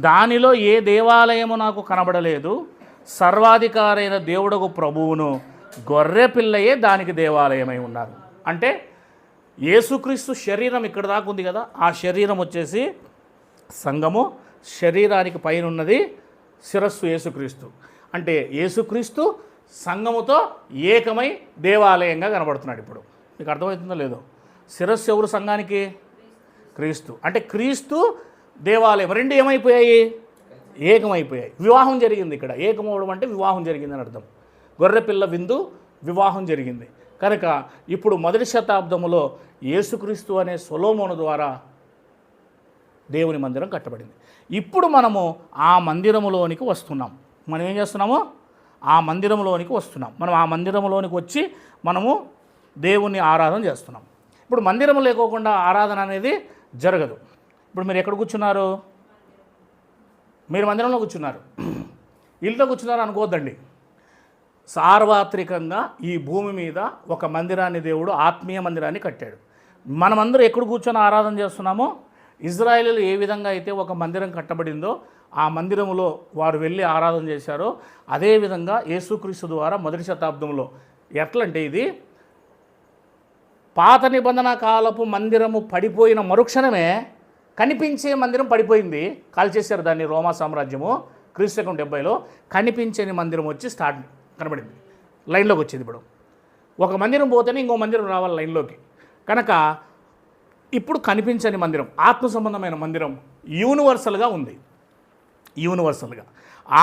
దానిలో ఏ దేవాలయము నాకు కనబడలేదు, సర్వాధికారైన దేవుడకు ప్రభువును గొర్రె పిల్లయే దానికి దేవాలయమై ఉన్నారు. అంటే యేసుక్రీస్తు శరీరం ఇక్కడ దాకా ఉంది కదా, ఆ శరీరం వచ్చేసి సంఘము, శరీరానికి పైన ఉన్నది శిరస్సు యేసుక్రీస్తు. అంటే యేసుక్రీస్తు సంఘముతో ఏకమై దేవాలయంగా కనబడుతున్నాడు. ఇప్పుడు మీకు అర్థమవుతుందో లేదో? శిరస్సు ఎవరు సంఘానికి? క్రీస్తు. అంటే క్రీస్తు దేవాలయం రెండు ఏమైపోయాయి? ఏకమైపోయాయి. వివాహం జరిగింది ఇక్కడ. ఏకమవడం అంటే వివాహం జరిగిందని అర్థం. గొర్రెపిల్ల విందు వివాహం జరిగింది. కనుక ఇప్పుడు మొదటి శతాబ్దములో యేసుక్రీస్తు అనే సొలొమోను ద్వారా దేవుని మందిరం కట్టబడింది. ఇప్పుడు మనము ఆ మందిరములోనికి వస్తున్నాం. మనం ఏం చేస్తున్నాము? ఆ మందిరంలోనికి వస్తున్నాం. మనం ఆ మందిరంలోనికి వచ్చి మనము దేవుని ఆరాధన చేస్తున్నాం. ఇప్పుడు మందిరం లేకోకుండా ఆరాధన అనేది జరగదు. ఇప్పుడు మీరు ఎక్కడ కూర్చున్నారు? మీరు మందిరంలో కూర్చున్నారు, ఇల్లులో కూర్చున్నారు అనుకోవద్దండి. సార్వత్రికంగా ఈ భూమి మీద ఒక మందిరాన్ని దేవుడు, ఆత్మీయ మందిరాన్ని కట్టాడు. మనమందరూ ఎక్కడ కూర్చొని ఆరాధన చేస్తున్నామో, ఇజ్రాయేలీలు ఏ విధంగా అయితే ఒక మందిరం కట్టబడిందో ఆ మందిరంలో వారు వెళ్ళి ఆరాధన చేశారో, అదేవిధంగా యేసుక్రీస్తు ద్వారా మొదటి శతాబ్దంలో ఎట్లంటే ఇది పాత నిబంధన కాలపు మందిరము పడిపోయిన మరుక్షణమే కనిపించే మందిరం పడిపోయింది. కాల్చేశారు దాన్ని రోమా సామ్రాజ్యము. క్రీస్తు 70లో కనిపించని మందిరం వచ్చి కనబడింది, లైన్లోకి వచ్చింది. ఇప్పుడు ఒక మందిరం పోతేనే ఇంకో మందిరం రావాలి లైన్లోకి. కనుక ఇప్పుడు కనిపించని మందిరం, ఆత్మ సంబంధమైన మందిరం యూనివర్సల్గా ఉంది. యూనివర్సల్గా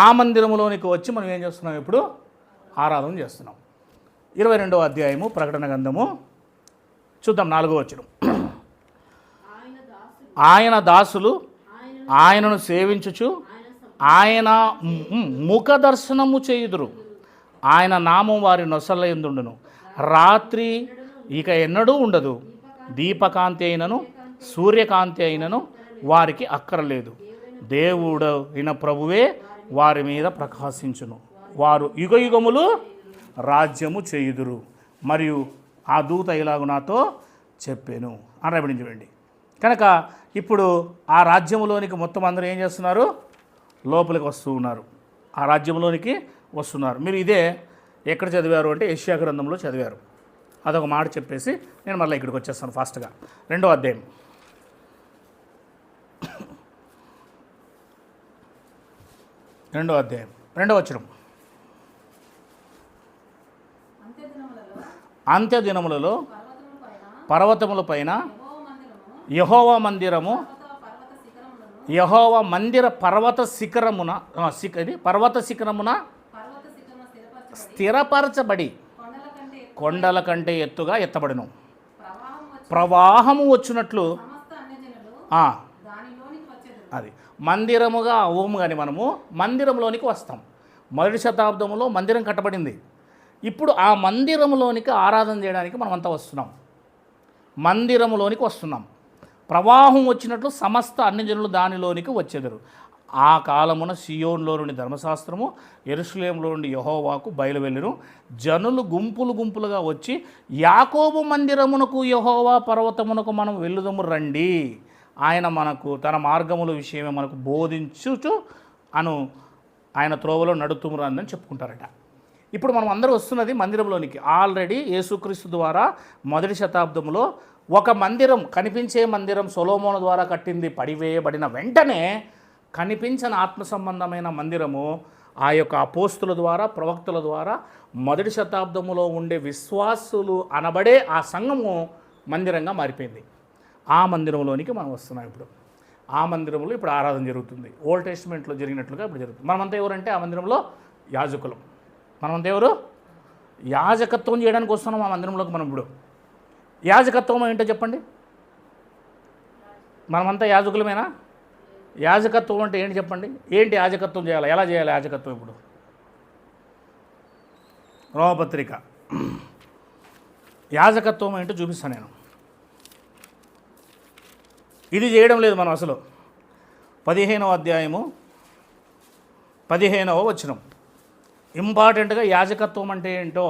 ఆ మందిరంలోనికి వచ్చి మనం ఏం చేస్తున్నాం? ఇప్పుడు ఆరాధన చేస్తున్నాం. 22వ అధ్యాయము ప్రకటన గ్రంథము చూద్దాం. 4వ వచనం. ఆయన దాసులు ఆయనను సేవించుచు ఆయన ముఖ దర్శనము చేయుదురు. ఆయన నామం వారి నొసలయందుండును. రాత్రి ఇక ఎన్నడూ ఉండదు. దీపకాంతి అయినను సూర్యకాంతి అయినను వారికి అక్కరలేదు. దేవుడైన ప్రభువే వారి మీద ప్రకాశించును. వారు యుగయుగములు రాజ్యము చేయుదురు. మరియు ఆ దూత ఇలాగు నాతో చెప్పాను అని రాబడించండి. కనుక ఇప్పుడు ఆ రాజ్యంలోనికి మొత్తం అందరూ ఏం చేస్తున్నారు? లోపలికి వస్తూ ఉన్నారు. ఆ రాజ్యంలోనికి వస్తున్నారు. మీరు ఇదే ఎక్కడ చదివారు అంటే యెషయా గ్రంథంలో చదివారు. అదొక మాట చెప్పేసి నేను మళ్ళీ ఇక్కడికి వచ్చేస్తాను ఫాస్ట్గా. 2వ అధ్యాయం 2వ అధ్యాయం 2వ వచనం. అంత్య దినములలో పర్వతముల పైన యెహోవా మందిరము, యెహోవా మందిర పర్వత శిఖరమున స్థిరపరచబడి కొండల కంటే ఎత్తుగా ఎత్తబడును. ప్రవాహము వచ్చినట్లు అది మందిరముగా అవ్వము. కానీ మనము మందిరంలోనికి వస్తాం. మొదటి శతాబ్దంలో మందిరం కట్టబడింది. ఇప్పుడు ఆ మందిరంలోనికి ఆరాధన చేయడానికి మనం అంతా వస్తున్నాం. మందిరములోనికి వస్తున్నాం. ప్రవాహం వచ్చినట్లు సమస్త అన్ని జనులు దానిలోనికి వచ్చెదరు. ఆ కాలమున సియోన్లో నుండి ధర్మశాస్త్రము, యెరూషలేములో నుండి యెహోవాకు బయలువెళ్ళెను. జనులు గుంపులు గుంపులుగా వచ్చి, యాకోబు మందిరమునకు యెహోవా పర్వతమునకు మనం వెళ్ళుదము రండి, ఆయన మనకు తన మార్గముల విషయమే మనకు బోధించుచు ఆయన త్రోవలో నడుతుము రండి అని చెప్పుకుంటారట. ఇప్పుడు మనం అందరూ వస్తున్నది మందిరంలోనికి. ఆల్రెడీ యేసుక్రీస్తు ద్వారా మొదటి శతాబ్దంలో ఒక మందిరం, కనిపించే మందిరం సొలొమోను ద్వారా కట్టింది పడివేయబడిన వెంటనే కనిపించిన ఆత్మ సంబంధమైన మందిరము ఆ యొక్క అపోస్తుల ద్వారా, ప్రవక్తల ద్వారా మొదటి శతాబ్దములో ఉండే విశ్వాసులు అనబడే ఆ సంఘము మందిరంగా మారిపోయింది. ఆ మందిరంలోనికి మనం వస్తున్నాం. ఇప్పుడు ఆ మందిరంలో ఇప్పుడు ఆరాధన జరుగుతుంది. ఓల్డ్ టెస్టిమెంట్లో జరిగినట్లుగా ఇప్పుడు జరుగుతుంది. మనమంతా ఎవరంటే ఆ మందిరంలో యాజకులం. మనమంతా ఎవరు? యాజకత్వం చేయడానికి వస్తున్నాం ఆ మందిరంలోకి. మనం ఇప్పుడు యాజకత్వం ఏంటో చెప్పండి. మనమంతా యాజకులమేనా? యాజకత్వం అంటే ఏంటి చెప్పండి. ఏంటి యాజకత్వం చేయాలి? ఎలా చేయాలి యాజకత్వం? ఇప్పుడు రోమపత్రిక యాజకత్వం ఏంటో చూపిస్తాను నేను. ఇది చేయడం లేదు మనం అసలు. 15వ అధ్యాయము 15వ వచనం. ఇంపార్టెంట్గా యాజకత్వం అంటే ఏంటో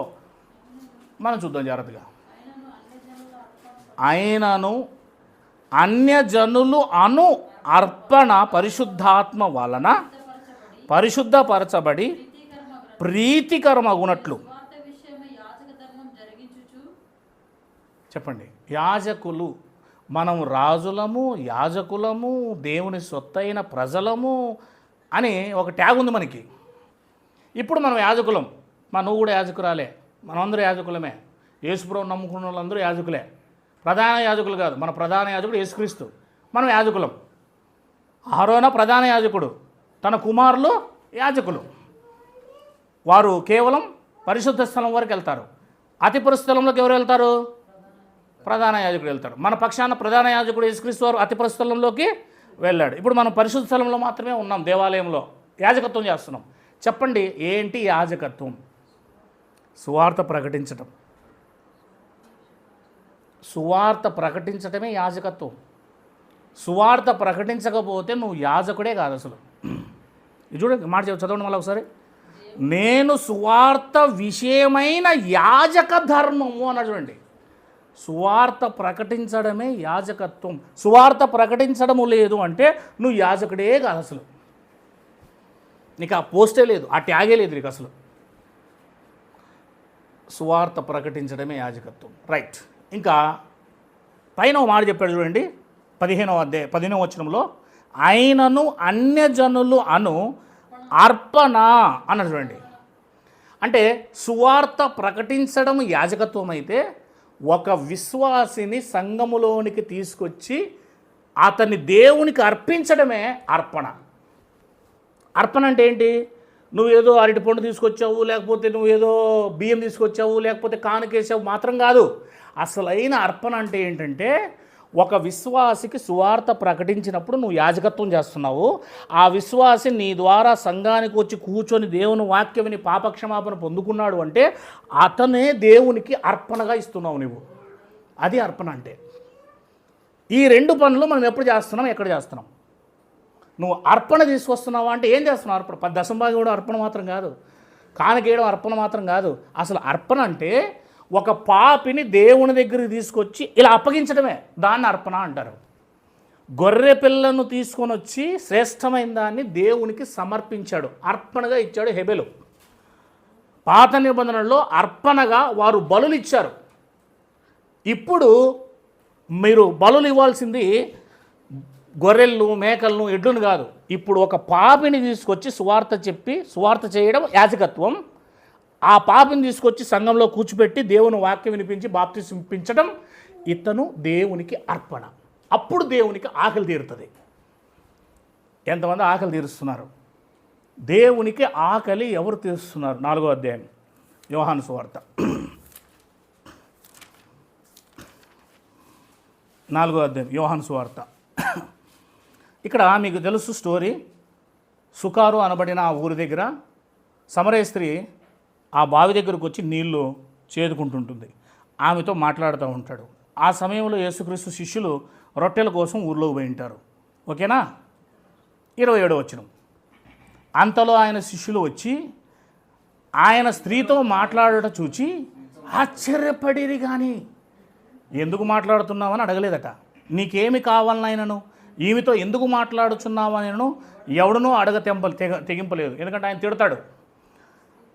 మనం చూద్దాం జాగ్రత్తగా. అయినను అన్యజనులు అర్పణ పరిశుద్ధాత్మ వలన పరిశుద్ధపరచబడి ప్రీతికరమగునట్లు. చెప్పండి. యాజకులు, మనం రాజులము, యాజకులము, దేవుని సొత్తైన ప్రజలము అని ఒక ట్యాగ్ ఉంది మనకి. ఇప్పుడు మనం యాజకులం. నువ్వు కూడా యాజకురాలే, మనమందరూ యాజకులమే. యేసుప్రభువును నమ్ముకున్న వాళ్ళందరూ యాజకులే. ప్రధాన యాజకులు కాదు, మన ప్రధాన యాజకుడు యేసుక్రీస్తు. మనం యాజకులం. ఆరోన ప్రధాన యాజకుడు, తన కుమారులు యాజకులు. వారు కేవలం పరిశుద్ధ స్థలం వరకు వెళ్తారు. అతి పరిశుద్ధ స్థలంలోకి ఎవరు వెళ్తారు? ప్రధాన యాజకుడు వెళ్తాడు. మన పక్షాన ప్రధాన యాజకుడు యేసుక్రీస్తు వారు అతి పరిశుద్ధ స్థలంలోకి వెళ్ళాడు. ఇప్పుడు మనం పరిశుద్ధ స్థలంలో మాత్రమే ఉన్నాం, దేవాలయంలో యాజకత్వం చేస్తున్నాం. చెప్పండి, ఏంటి యాజకత్వం? సువార్త ప్రకటించటం. సువార్త ప్రకటించటమే యాజకత్వం. సువార్త ప్రకటించకపోతే నువ్వు యాజకుడే కాదు అసలు. ఇది చూడండి, మాట చదవండి మళ్ళీ ఒకసారి. నేను సువార్త విషయమైన యాజక ధర్మము అన్నాడు. చూడండి, సువార్త ప్రకటించడమే యాజకత్వం. సువార్త ప్రకటించడము లేదు అంటే నువ్వు యాజకుడే కాదు అసలు. నీకు ఆ పోస్టే లేదు, ఆ ట్యాగే లేదు నీకు అసలు. సువార్త ప్రకటించడమే యాజకత్వం. రైట్. ఇంకా పైన ఒక మాట చెప్పాడు చూడండి, 15వ వచనంలో, అయినను అన్యజనులు అర్పణ అన్నాడు. చూడండి, అంటే సువార్త ప్రకటించడం యాజకత్వం అయితే ఒక విశ్వాసిని సంఘములోనికి తీసుకొచ్చి అతన్ని దేవునికి అర్పించడమే అర్పణ. అర్పణ అంటే ఏంటి? నువ్వేదో అరటిపండు తీసుకొచ్చావు, లేకపోతే నువ్వేదో బియ్యం తీసుకొచ్చావు, లేకపోతే కానుకేసావు మాత్రం కాదు. అసలైన అర్పణ అంటే ఏంటంటే, ఒక విశ్వాసికి సువార్త ప్రకటించినప్పుడు నువ్వు యాజకత్వం చేస్తున్నావు. ఆ విశ్వాసి నీ ద్వారా సంఘానికి వచ్చి కూర్చొని దేవుని వాక్యం విని పాపక్షమాపణ పొందుకున్నాడు అంటే అతనే దేవునికి అర్పణగా ఇస్తున్నావు నువ్వు. అది అర్పణ అంటే. ఈ రెండు పనులు మనం ఎప్పుడు చేస్తున్నాం, ఎక్కడ చేస్తున్నాం? నువ్వు అర్పణ తీసుకొస్తున్నావా అంటే ఏం చేస్తున్నావు? అర్పణ దశంభాగం కూడా అర్పణ మాత్రం కాదు, కానుకేయడం అర్పణ మాత్రం కాదు. అసలు అర్పణ అంటే ఒక పాపిని దేవుని దగ్గరికి తీసుకొచ్చి ఇలా అప్పగించడమే, దాన్ని అర్పణ అంటారు. గొర్రె పిల్లను తీసుకొని వచ్చి శ్రేష్టమైన దాన్ని దేవునికి సమర్పించాడు, అర్పణగా ఇచ్చాడు హెబెలు. పాత నిబంధనలో అర్పణగా వారు బలులు ఇచ్చారు. ఇప్పుడు మీరు బలులు ఇవ్వాల్సింది గొర్రెలను, మేకలను, ఎడ్లను కాదు. ఇప్పుడు ఒక పాపిని తీసుకొచ్చి సువార్త చెప్పి సువార్త చేయడం యాజకత్వం. ఆ పాపిని తీసుకొచ్చి సంఘంలో కూర్చోబెట్టి దేవుని వాక్యం వినిపించి బాప్తిసం ఇప్పించడం ఇతను దేవునికి అర్పణ. అప్పుడు దేవునికి ఆకలి తీరుతుంది. ఎంతమంది ఆకలి తీరుస్తున్నారు? దేవునికి ఆకలి ఎవరు తీరుస్తున్నారు? 4వ అధ్యాయం యోహాను సువార్త 4వ అధ్యాయం యోహాను సువార్త. ఇక్కడ మీకు తెలుసు స్టోరీ. సుకారు అనబడిన ఆ ఊరి దగ్గర సమరయ స్త్రీ ఆ బావి దగ్గరకు వచ్చి నీళ్లు చేదుకుంటుంటుంది. ఆమెతో మాట్లాడుతూ ఉంటాడు. ఆ సమయంలో యేసుక్రీస్తు శిష్యులు రొట్టెల కోసం ఊర్లోకి పోయి ఉంటారు. ఓకేనా? 27వ వచనం. అంతలో ఆయన శిష్యులు వచ్చి ఆయన స్త్రీతో మాట్లాడట చూచి ఆశ్చర్యపడిరి, కానీ ఎందుకు మాట్లాడుతున్నావని అడగలేదట. నీకేమి కావాలనైనను ఈమెతో ఎందుకు మాట్లాడుచున్నావనైనను ఎవడనూ తెగింపలేదు. ఎందుకంటే ఆయన తిడతాడు.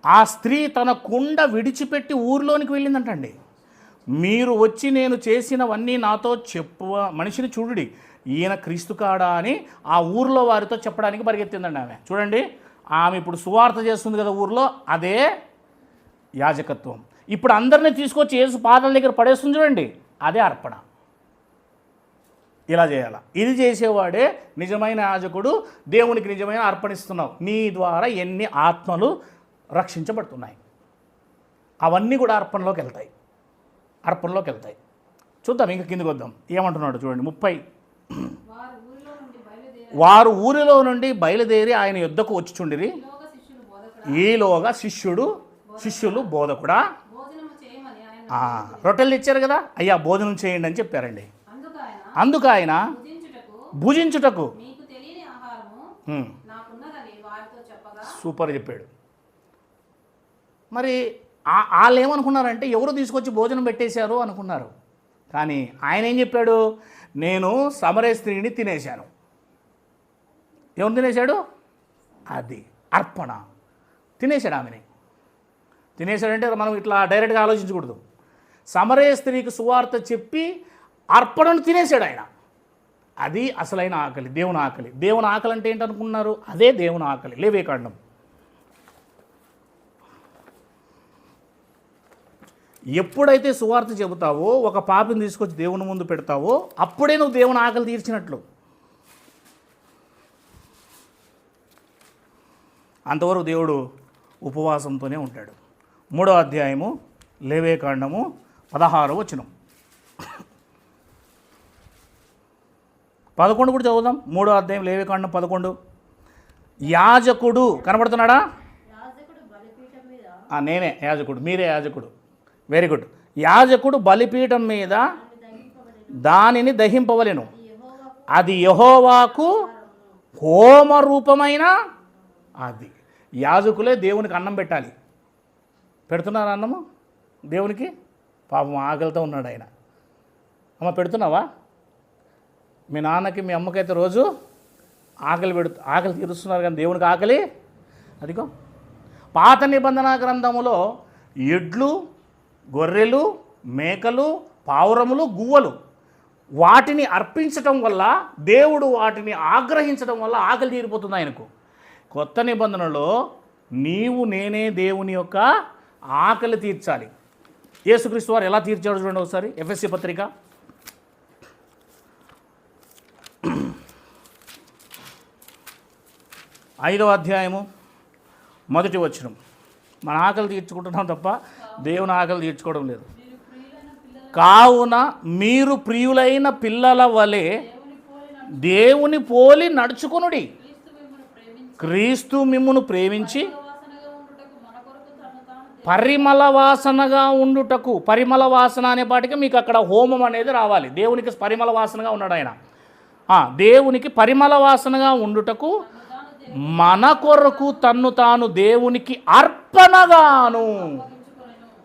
ఆ స్త్రీ తన కుండ విడిచిపెట్టి ఊరిలోనికి వెళ్ళిందంటండి. మీరు వచ్చి నేను చేసినవన్నీ నాతో మనిషిని చూడుడి, ఈయన క్రీస్తు కాడా అని ఆ ఊరిలో వారితో చెప్పడానికి పరిగెత్తిందండి ఆమె. చూడండి, ఆమె ఇప్పుడు సువార్త చేస్తుంది కదా ఊరిలో, అదే యాజకత్వం. ఇప్పుడు అందరినీ తీసుకొచ్చి యేసు పాదాల దగ్గర పడేస్తుంది చూడండి, అదే అర్పణ. ఇలా చేయాల. ఇది చేసేవాడే నిజమైన యాజకుడు. దేవునికి నిజమైన అర్పణిస్తున్నావు. నీ ద్వారా ఎన్ని ఆత్మలు రక్షించబడుతున్నాయి, అవన్నీ కూడా అర్పణలోకి వెళ్తాయి. చూద్దాం, ఇంకా కిందికి వద్దాం. ఏమంటున్నాడు చూడండి 30. వారు ఊరిలో నుండి బయలుదేరి ఆయన యుద్ధకు వచ్చుచుండిరి. ఈలోగా శిష్యులు బోధకుడా, రొట్టెలు తెచ్చారు కదా అయ్యా, భోజనం చేయండి అని చెప్పారండి. అందుకు ఆయన భుజించుటకు సూపర్ చెప్పాడు. మరి వాళ్ళు ఏమనుకున్నారంటే ఎవరు తీసుకొచ్చి భోజనం పెట్టేశారు అనుకున్నారు. కానీ ఆయన ఏం చెప్పాడు? నేను సమరయ స్త్రీని తినేశాను. ఎవరు తినేశాడు? అది అర్పణ. తినేశాడు ఆమెని. తినేశాడంటే మనం ఇట్లా డైరెక్ట్గా ఆలోచించకూడదు. సమరయ స్త్రీకి సువార్త చెప్పి అర్పణను తినేశాడు ఆయన. అది అసలైన ఆకలి, దేవుని ఆకలి. దేవుని ఆకలి అంటే ఏంటనుకున్నారు? అదే దేవుని ఆకలి. లేవియకాండం. ఎప్పుడైతే సువార్త చెబుతావో, ఒక పాపిని తీసుకొచ్చి దేవుని ముందు పెడతావో, అప్పుడే నువ్వు దేవుని ఆకలి తీర్చినట్లు. అంతవరకు దేవుడు ఉపవాసంతోనే ఉంటాడు. 3వ అధ్యాయము లేవియకాండము 16వ వచనం. 11 కూడా చదువుదాం. 3వ అధ్యాయం లేవియకాండం 11. యాజకుడు కనబడుతున్నాడా? నేనే యాజకుడు, మీరే యాజకుడు. Very good. యాజకుడు బలిపీఠం మీద దానిని దహింపవలెను, అది యెహోవాకు హోమ రూపమైన. అది యాజకులే దేవునికి అన్నం పెట్టాలి. పెడుతున్నారు అన్నము దేవునికి? పాపం ఆకలితో ఉన్నాడు ఆయన. అమ్మ పెడుతున్నావా? మీ నాన్నకి మీ అమ్మకైతే రోజు ఆకలి తీరుస్తున్నారు, కానీ దేవునికి ఆకలి అదిగో. పాత నిబంధన గ్రంథములో ఎడ్లు, గొర్రెలు, మేకలు, పావురములు, గువ్వలు వాటిని అర్పించటం వల్ల, దేవుడు వాటిని ఆగ్రహించడం వల్ల ఆకలి తీరిపోతుంది ఆయనకు. కొత్త నిబంధనలో నీవు నేనే దేవుని యొక్క ఆకలి తీర్చాలి. యేసుక్రీస్తు వారు ఎలా తీర్చాడు చూడండి ఒకసారి. ఎఫెసీ పత్రిక 5వ అధ్యాయము 1వ వచనం. మన ఆకలి తీర్చుకుంటున్నాం తప్ప దేవుని ఆకలి తీర్చుకోవడం లేదు. కావున మీరు ప్రియులైన పిల్లల వలె దేవుని పోలి నడుచుకొనుడి. క్రీస్తు మిమ్మును ప్రేమించి పరిమళ వాసనగా ఉండుటకు. పరిమళ వాసన అనే పాటికి మీకు అక్కడ హోమం అనేది రావాలి. దేవునికి పరిమళ వాసనగా ఉన్నాడు ఆయన. దేవునికి పరిమళ వాసనగా ఉండుటకు మన కొరకు తన్ను తాను దేవునికి అర్పణగాను.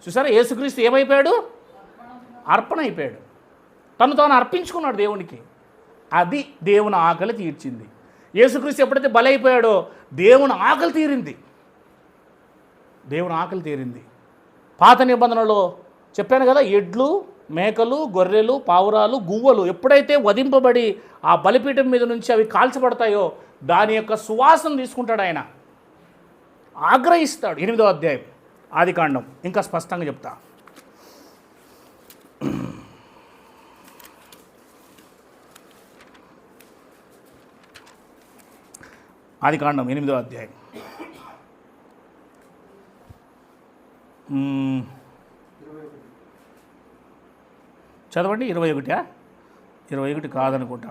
చూసారా, యేసుక్రీస్తు ఏమైపోయాడు? అర్పణ అయిపోయాడు. తను తాను అర్పించుకున్నాడు దేవునికి. అది దేవుని ఆకలి తీర్చింది. యేసుక్రీస్తు ఎప్పుడైతే బలైపోయాడో దేవుని ఆకలి తీరింది. దేవుని ఆకలి తీరింది. పాత నిబంధనలో చెప్పాను కదా, ఎడ్లు, మేకలు, గొర్రెలు, పావురాలు, గువ్వలు ఎప్పుడైతే వధింపబడి ఆ బలిపీఠం మీద నుంచి అవి కాల్చబడతాయో దాని యొక్క సువాసన తీసుకుంటాడు ఆయన, ఆగ్రహిస్తాడు. 8వ అధ్యాయం ఆదికాండం ఇంకా స్పష్టంగా చెప్తా. ఆదికాండం 8వ అధ్యాయం చదవండి. 21. 21 కాదనుకుంటా.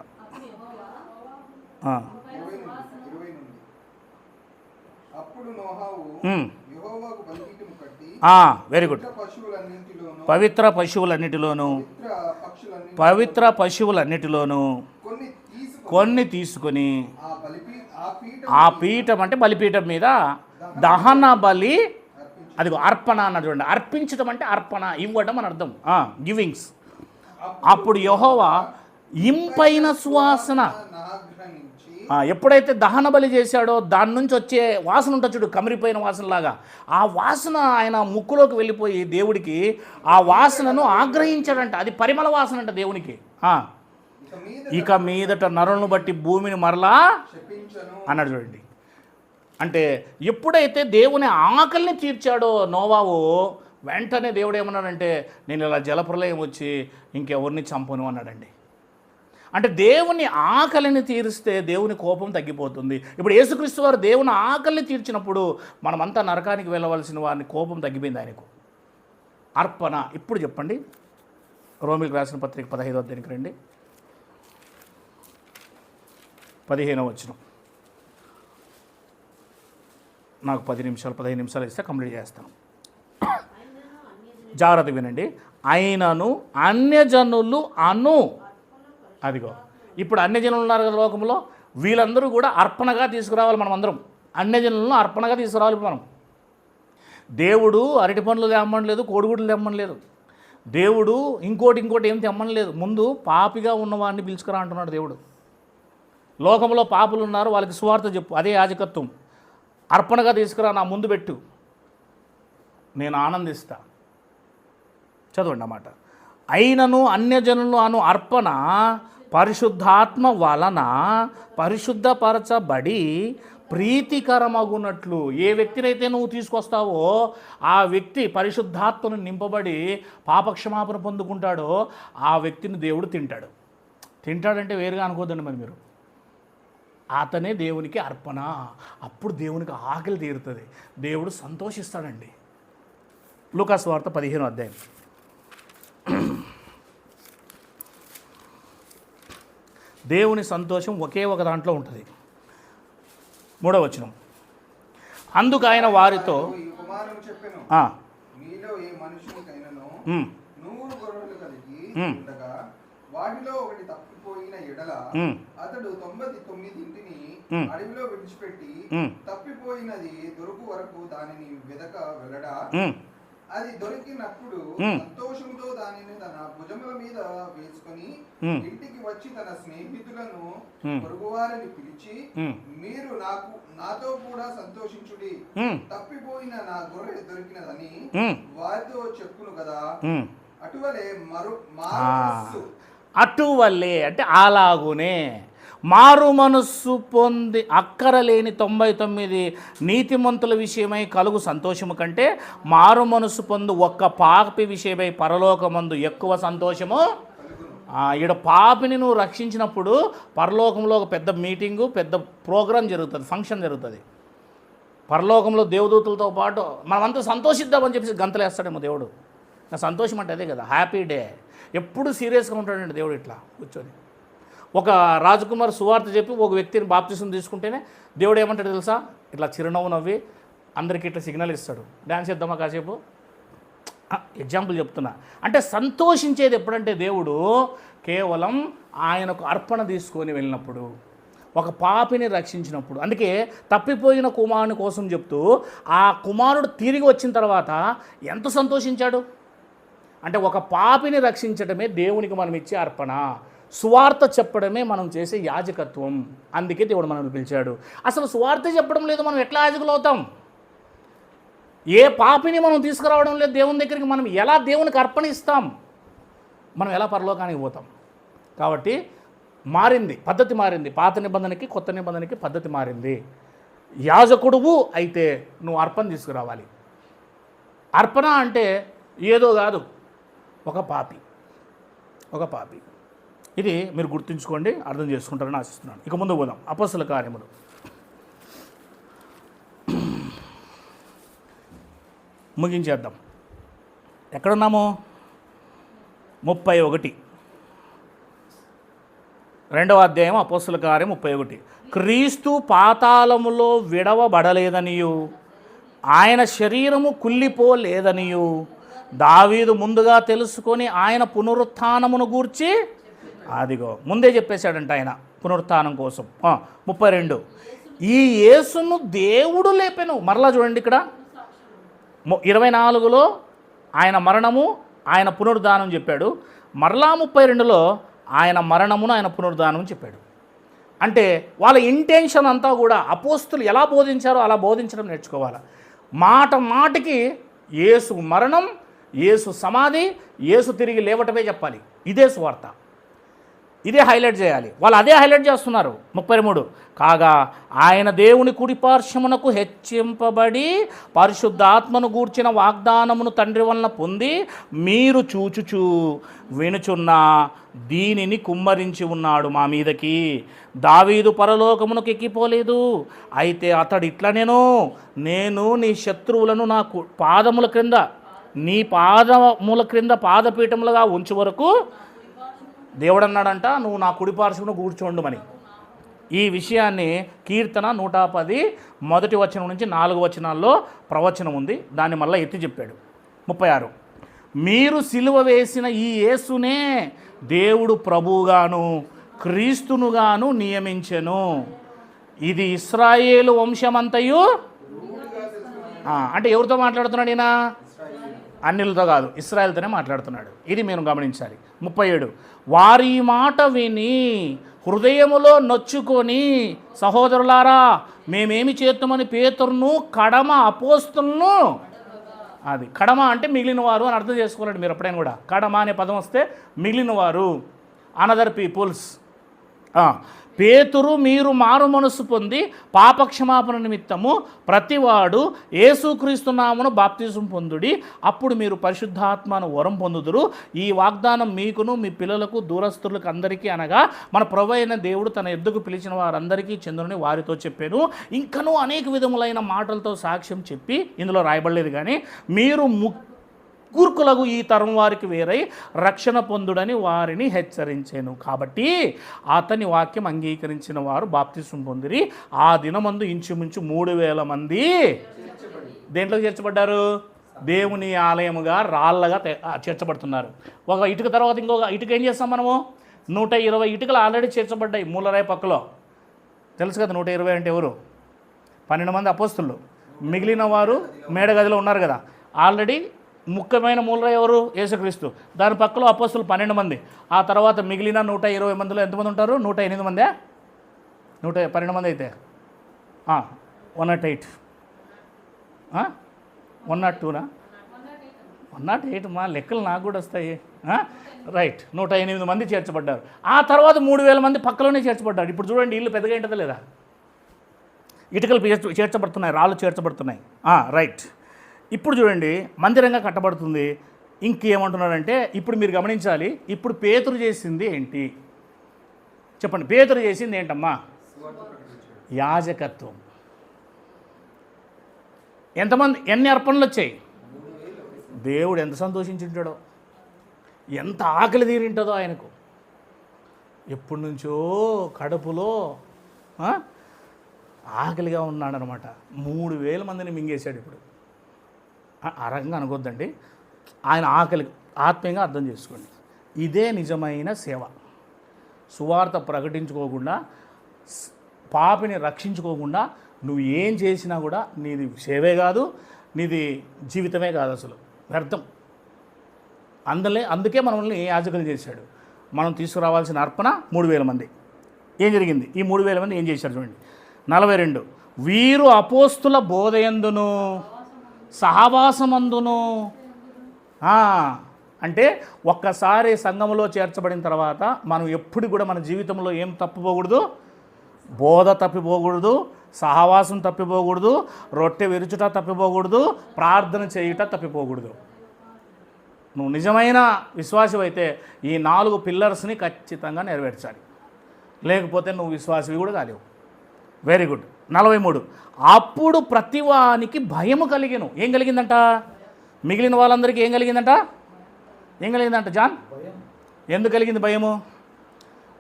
Very good. పవిత్ర పశువులన్నిటిలోనూ పవిత్ర పశువులన్నిటిలోనూ కొన్ని తీసుకొని ఆ పీఠం అంటే బలిపీఠం మీద దహన బలి, అదిగో అర్పణ అన్నది చూడండి. అర్పించడం అంటే అర్పణ, ఇవ్వడం అని అర్థం, గివింగ్స్. అప్పుడు యెహోవా ఇంపైన సువాసన, ఎప్పుడైతే దహన బలి చేశాడో దాని నుంచి వచ్చే వాసన ఉంటుంది చూడు, కమిరిపోయిన వాసనలాగా, ఆ వాసన ఆయన ముక్కులోకి వెళ్ళిపోయి దేవుడికి ఆ వాసనను ఆగ్రహించాడంట. అది పరిమళ వాసన అంట దేవునికి. ఇక మీదట నరులను బట్టి భూమిని మరలా అన్నాడు చూడండి. అంటే ఎప్పుడైతే దేవుని ఆకలిని తీర్చాడో నోవాహు, వెంటనే దేవుడు ఏమన్నాడంటే నేను ఇలా జలప్రలయం వచ్చి ఇంకెవరిని చంపను అన్నాడండి. అంటే దేవుని ఆకలిని తీరిస్తే దేవుని కోపం తగ్గిపోతుంది. ఇప్పుడు యేసుక్రీస్తు వారు దేవుని ఆకలిని తీర్చినప్పుడు మనమంతా నరకానికి వెళ్ళవలసిన వారిని కోపం తగ్గిపోయింది ఆయనకు. అర్పణ. ఇప్పుడు చెప్పండి, రోమిలకు రాసిన పత్రిక 15వ అధ్యాయానికి రండి, 15వ వచనం. నాకు 15 నిమిషాలు ఇస్తే కంప్లీట్ చేస్తాను. జాగ్రత్త వినండి. అయినను అన్యజనులు అదిగో ఇప్పుడు అన్యజనులు ఉన్నారు కదా లోకంలో, వీళ్ళందరూ కూడా అర్పణగా తీసుకురావాలి. మనం అందరం అన్యజనులను అర్పణగా తీసుకురావాలి. మనం దేవుడు అరటి పండ్లు తెమ్మనలేదు, కోడిగుడ్లు తెమ్మనలేదు, దేవుడు ఇంకోటి ఏం తెమ్మనలేదు. ముందు పాపిగా ఉన్నవాడిని పిలుచుకురా అంటున్నాడు దేవుడు. లోకంలో పాపులు ఉన్నారు, వాళ్ళకి సువార్త చెప్పు, అదే యాజకత్వం. అర్పణగా తీసుకురా, నా ముందు పెట్టు, నేను ఆనందిస్తా. చదవండి అన్నమాట. అయినను అన్యజనులు అర్పణ పరిశుద్ధాత్మ వలన పరిశుద్ధపరచబడి ప్రీతికరమగునట్లు. ఏ వ్యక్తినైతే నువ్వు తీసుకొస్తావో ఆ వ్యక్తి పరిశుద్ధాత్మను నింపబడి పాపక్షమాపణ పొందుకుంటాడో ఆ వ్యక్తిని దేవుడు తింటాడంటే వేరుగా అనుకోద్దండి మరి మీరు. అతనే దేవునికి అర్పణ. అప్పుడు దేవునికి ఆకలి తీరుతుంది, దేవుడు సంతోషిస్తాడండి. లూకాసు వార్త 15వ అధ్యాయం. దేవుని సంతోషం ఒకే ఒక దాంట్లో ఉంటుంది. 3వ వచనం. అందుకు ఆయన వారితో వాటిలో ఒకటి తప్పిపోయిన ఎడల అతడు 99 అడవిలో విడిచిపెట్టి తప్పిపోయినది దొరుకు వరకు దానిని వెదక వెళ్ళడా, అది దొరికినప్పుడు సంతోషంతో దానిని తన భుజముల మీద వేసుకొని ఇంటికి వచ్చి తన స్నేహితులను పొరుగువారిని పిలిచి, మీరు నాతో కూడా సంతోషించుడి, తప్పిపోయిన నా గొర్రె దొరికినదని వారితో చెప్పును కదా. అటువలే అంటే అలాగునే మారు మనస్సు పొంది అక్కరలేని 99 నీతిమంతుల విషయమై కలుగు సంతోషము కంటే మారు మనస్సు పొందు ఒక్క పాపి విషయమై పరలోకమందు ఎక్కువ సంతోషము. ఈడ పాపిని నువ్వు రక్షించినప్పుడు పరలోకంలో ఒక పెద్ద మీటింగు, పెద్ద ప్రోగ్రాం జరుగుతుంది, ఫంక్షన్ జరుగుతుంది. పరలోకంలో దేవదూతులతో పాటు మనమంతా సంతోషిద్దామని చెప్పేసి గంతలేస్తాడేమో దేవుడు. నా సంతోషం అంటే అదే కదా, హ్యాపీ డే. ఎప్పుడు సీరియస్గా ఉంటాడండి దేవుడు ఇట్లా కూర్చొని. ఒక రాజకుమార్ సువార్త చెప్పి ఒక వ్యక్తిని బాప్తిసం తీసుకుంటేనే దేవుడు ఏమంటాడు తెలుసా, ఇట్లా చిరునవ్వు నవ్వి అందరికీ ఇట్లా సిగ్నల్ ఇస్తాడు, డ్యాన్స్ చేద్దామా కాసేపు. ఎగ్జాంపుల్ చెప్తున్నా. అంటే సంతోషించేది ఎప్పుడంటే దేవుడు కేవలం ఆయనకు అర్పణ తీసుకొని వెళ్ళినప్పుడు, ఒక పాపిని రక్షించినప్పుడు. అందుకే తప్పిపోయిన కుమారుని కోసం చెప్తూ ఆ కుమారుడు తిరిగి వచ్చిన తర్వాత ఎంత సంతోషించాడు అంటే, ఒక పాపిని రక్షించడమే దేవునికి మనం ఇచ్చే అర్పణ, సువార్త చెప్పడమే మనం చేసే యాజకత్వం. అందుకే దేవుడు మనల్ని పిలిచాడు. అసలు సువార్త చెప్పడం లేదు, మనం ఎట్లా యాజకులు అవుతాం? ఏ పాపిని మనం తీసుకురావడం లేదు దేవుని దగ్గరికి, మనం ఎలా దేవునికి అర్పణ ఇస్తాం? మనం ఎలా పరలోకానికి పోతాం? కాబట్టి మారింది, పద్ధతి మారింది. పాత నిబంధనకి కొత్త నిబంధనకి పద్ధతి మారింది. యాజకుడువు అయితే నువ్వు అర్పణ తీసుకురావాలి. అర్పణ అంటే ఏదో కాదు, ఒక పాపి. ఇది మీరు గుర్తుంచుకోండి, అర్థం చేసుకుంటారని ఆశిస్తున్నాను. ఇక ముందు పోదాం. అపొస్తలుల కార్యములు ముగించేద్దాం. ఎక్కడున్నాము? 31 2వ అధ్యాయం అపొస్తలుల కార్యం 31. క్రీస్తు పాతాళములో విడవబడలేదనియు ఆయన శరీరము కుళ్ళిపోలేదనియు దావీదు ముందుగా తెలుసుకొని ఆయన పునరుత్థానమును గూర్చి, అదిగో ముందే చెప్పేశాడంట ఆయన పునరుత్థానం కోసం. 32 ఈ యేసును దేవుడు లేపెను. మరలా చూడండి ఇక్కడ 24లో ఆయన మరణము, ఆయన పునరుద్ధానం చెప్పాడు. మరలా 32లో ఆయన మరణమును, ఆయన పునరుద్ధానం చెప్పాడు. అంటే వాళ్ళ ఇంటెన్షన్ అంతా కూడా అపోస్తులు ఎలా బోధించారో అలా బోధించడం నేర్చుకోవాలి. మాట మాటికి యేసు మరణం, యేసు సమాధి, యేసు తిరిగి లేవటమే చెప్పాలి. ఇదే సువార్త, ఇదే హైలైట్ చేయాలి. వాళ్ళు అదే హైలైట్ చేస్తున్నారు. 33 కాగా ఆయన దేవుని కుడిపార్శ్వమునకు హెచ్చింపబడి పరిశుద్ధాత్మను గూర్చిన వాగ్దానమును తండ్రి వలన పొంది మీరు చూచుచూ వినుచున్న దీనిని కుమ్మరించి ఉన్నాడు మా మీదకి. దావీదు పరలోకమునకు ఎక్కిపోలేదు, అయితే అతడు ఇట్లనేను, నేను నీ శత్రువులను నా పాదముల క్రింద, నీ పాదముల క్రింద పాదపీఠములుగా ఉంచు వరకు దేవుడు అన్నాడంట, నువ్వు నా కుడిపార్శ్వమును కూర్చోండుమని. ఈ విషయాన్ని కీర్తన 110 మొదటి వచనం నుంచి 4 వచనాల్లో ప్రవచనం ఉంది. దాన్ని మళ్ళీ ఎత్తి చెప్పాడు. 36 మీరు సిలువ వేసిన ఈ యేసునే దేవుడు ప్రభువుగాను క్రీస్తునుగాను నియమించెను. ఇది ఇశ్రాయేలు వంశమంతయు, అంటే ఎవరితో మాట్లాడుతున్నాడు ఈయన? అన్యులతో కాదు, ఇశ్రాయేలుతోనే మాట్లాడుతున్నాడు. ఇది మేము గమనించాలి. 37 వారి మాట విని హృదయములో నొచ్చుకొని, సహోదరులారా మేమేమి చేస్తామని పేతురును కడమ అపోస్తులను, అది కడమ అంటే మిగిలిన వారు అని అర్థం చేసుకోవాలండి మీరు ఎప్పుడైనా కూడా. కడమ అనే పదం వస్తే మిగిలిన వారు, అనదర్ పీపుల్స్. పేతురు మీరు మారు మనసు పొంది పాపక్షమాపణ నిమిత్తము ప్రతివాడు యేసుక్రీస్తు నామమున బాప్తిజం పొందుడి, అప్పుడు మీరు పరిశుద్ధాత్మను వరం పొందుదురు. ఈ వాగ్దానం మీకును మీ పిల్లలకు దూరస్తులకు అందరికీ, అనగా మన ప్రభువైన అయిన దేవుడు తన ఎద్దుకు పిలిచిన వారందరికీ చెందునని వారితో చెప్పాను. ఇంకనూ అనేక విధములైన మాటలతో సాక్ష్యం చెప్పి, ఇందులో రాయబడలేదు కానీ, మీరు మూర్ఖులకు ఈ తరం వారికి వేరై రక్షణ పొందుడని వారిని హెచ్చరించాను. కాబట్టి అతని వాక్యం అంగీకరించిన వారు బాప్తిసం పొందిరి. ఆ దినమందు ఇంచుమించు 3000 మంది దేంట్లోకి చేర్చబడ్డారు? దేవుని ఆలయముగా రాళ్ళగా చేర్చబడుతున్నారు. ఒక ఇటుక తర్వాత ఇంకొక ఇటుక ఏం చేస్తాం మనము? 120 ఇటుకలు ఆల్రెడీ చేర్చబడ్డాయి మూలరాయి పక్కలో. తెలుసు కదా 120 అంటే ఎవరు? 12 మంది అపోస్తులు, మిగిలిన వారు మేడగదిలో ఉన్నారు కదా. ఆల్రెడీ ముఖ్యమైన మూలరాయి ఎవరు? యేసుక్రీస్తు. దాని పక్కలో అపోస్తులు 12 మంది. ఆ తర్వాత మిగిలిన 120 మందిలో ఎంతమంది ఉంటారు? 108 మందే. 112 మంది అయితే 108, 102నా? 108 మా లెక్కలు నాకు కూడా వస్తాయి. రైట్, 108 మంది చేర్చబడ్డారు. ఆ తర్వాత 3000 మంది పక్కలోనే చేర్చబడ్డారు. ఇప్పుడు చూడండి ఇల్లు పెద్దగా ఏంటో లేదా? ఇటుకలు చేర్చబడుతున్నాయి, రాళ్ళు చేర్చబడుతున్నాయి. రైట్, ఇప్పుడు చూడండి మందిరంగా కట్టబడుతుంది. ఇంకేమంటున్నాడంటే, ఇప్పుడు మీరు గమనించాలి, ఇప్పుడు పేతురు చేసింది ఏంటి చెప్పండి? పేతురు చేసింది ఏంటమ్మా? యాజకత్వం. ఎన్ని అర్పణలు వచ్చాయి? దేవుడు ఎంత సంతోషించుంటాడో, ఎంత ఆకలి తీరింటుందో ఆయనకు. ఎప్పటి నుంచో కడుపులో ఆకలిగా ఉన్నాడనమాట. 3000 మందిని మింగేశాడు. ఇప్పుడు ఆ రకంగా అనుకోద్దండి, ఆయన ఆకలి ఆత్మీయంగా అర్థం చేసుకోండి. ఇదే నిజమైన సేవ. సువార్త ప్రకటించుకోకుండా, పాపిని రక్షించుకోకుండా నువ్వు ఏం చేసినా కూడా నీది సేవే కాదు, నీది జీవితమే కాదు, అసలు వ్యర్థం. అందుకే మనల్ని యాజకులు చేశాడు. మనం తీసుకురావాల్సిన అర్పణ 3000 మంది. ఏం జరిగింది? ఈ 3000 మంది ఏం చేశారు చూడండి. 42 వీరు అపోస్తుల బోధయందును సహవాసమందును, అంటే ఒక్కసారి సంఘములో చేర్చబడిన తర్వాత మనం ఎప్పుడు కూడా మన జీవితంలో ఏం తప్పిపోకూడదు? బోధ తప్పిపోకూడదు, సహవాసం తప్పిపోకూడదు, రొట్టె విరుచుట తప్పిపోకూడదు, ప్రార్థన చేయుట తప్పిపోకూడదు. నువ్వు నిజమైన విశ్వాసం అయితే ఈ 4 పిల్లర్స్ని ఖచ్చితంగా నెరవేర్చాలి, లేకపోతే నువ్వు విశ్వాసవి కూడా కాలేవు. Very good. 43 అప్పుడు ప్రతివానికి భయము కలిగెను. ఏం కలిగిందంట? మిగిలిన వాళ్ళందరికీ ఏం కలిగిందంట? జాన్? ఎందుకు కలిగింది భయము?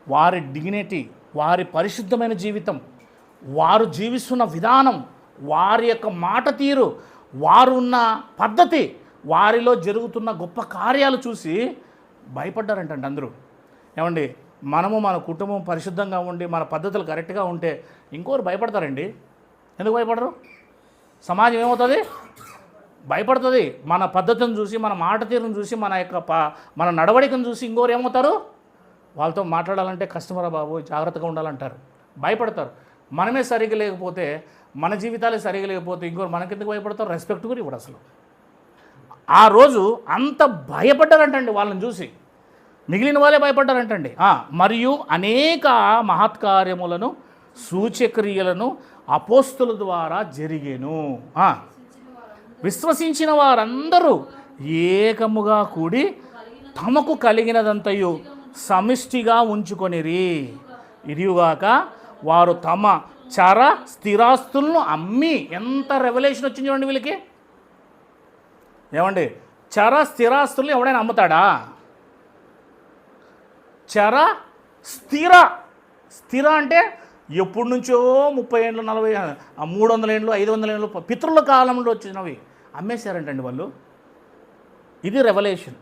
వారి డిగ్నిటీ, వారి పరిశుద్ధమైన జీవితం, వారు జీవిస్తున్న విధానం, వారి యొక్క మాట తీరు, వారు ఉన్న పద్ధతి, వారిలో జరుగుతున్న గొప్ప కార్యాలు చూసి భయపడ్డారంటండి అందరూ. ఏమండి, మనము మన కుటుంబం పరిశుద్ధంగా ఉండి మన పద్ధతులు కరెక్ట్గా ఉంటే ఇంకోరు భయపడతారండి. ఎందుకు భయపడరు? సమాజం ఏమవుతుంది? భయపడుతుంది. మన పద్ధతిని చూసి, మన మాట తీరును చూసి, మన నడవడికను చూసి ఇంకోరు ఏమవుతారు? వాళ్ళతో మాట్లాడాలంటే కస్టమరా బాబు, జాగ్రత్తగా ఉండాలంటారు, భయపడతారు. మనమే సరిగ్గా లేకపోతే, మన జీవితాలే సరిగ్గా లేకపోతే ఇంకోరు మనకెందుకు భయపడతారు? రెస్పెక్ట్ కూడా ఇవ్వడు అసలు. ఆ రోజు అంత భయపడ్డారంటండి వాళ్ళని చూసి, మిగిలిన వాళ్ళే భయపడ్డారంటండి. మరియు అనేక మహత్కార్యములను సూచక్రియలను అపోస్తుల ద్వారా జరిగేను. విశ్వసించిన వారందరూ ఏకముగా కూడి తమకు కలిగినదంతయు సమిష్టిగా ఉంచుకొనిరి. ఇదిగాక వారు తమ చర స్థిరాస్తులను అమ్మి, ఎంత రెవల్యూషన్ వచ్చింది చూడండి వీళ్ళకి. ఏమండి, చర స్థిరాస్తులను ఎవడైనా అమ్ముతాడా? చర స్థిర అంటే ఎప్పటి నుంచో 30 ఏళ్ళు, 40, 300 ఏళ్ళు, 500 ఏళ్ళు పితృల కాలంలో వచ్చినవి అమ్మేశారంటండి వాళ్ళు. ఇది రెవల్యూషన్.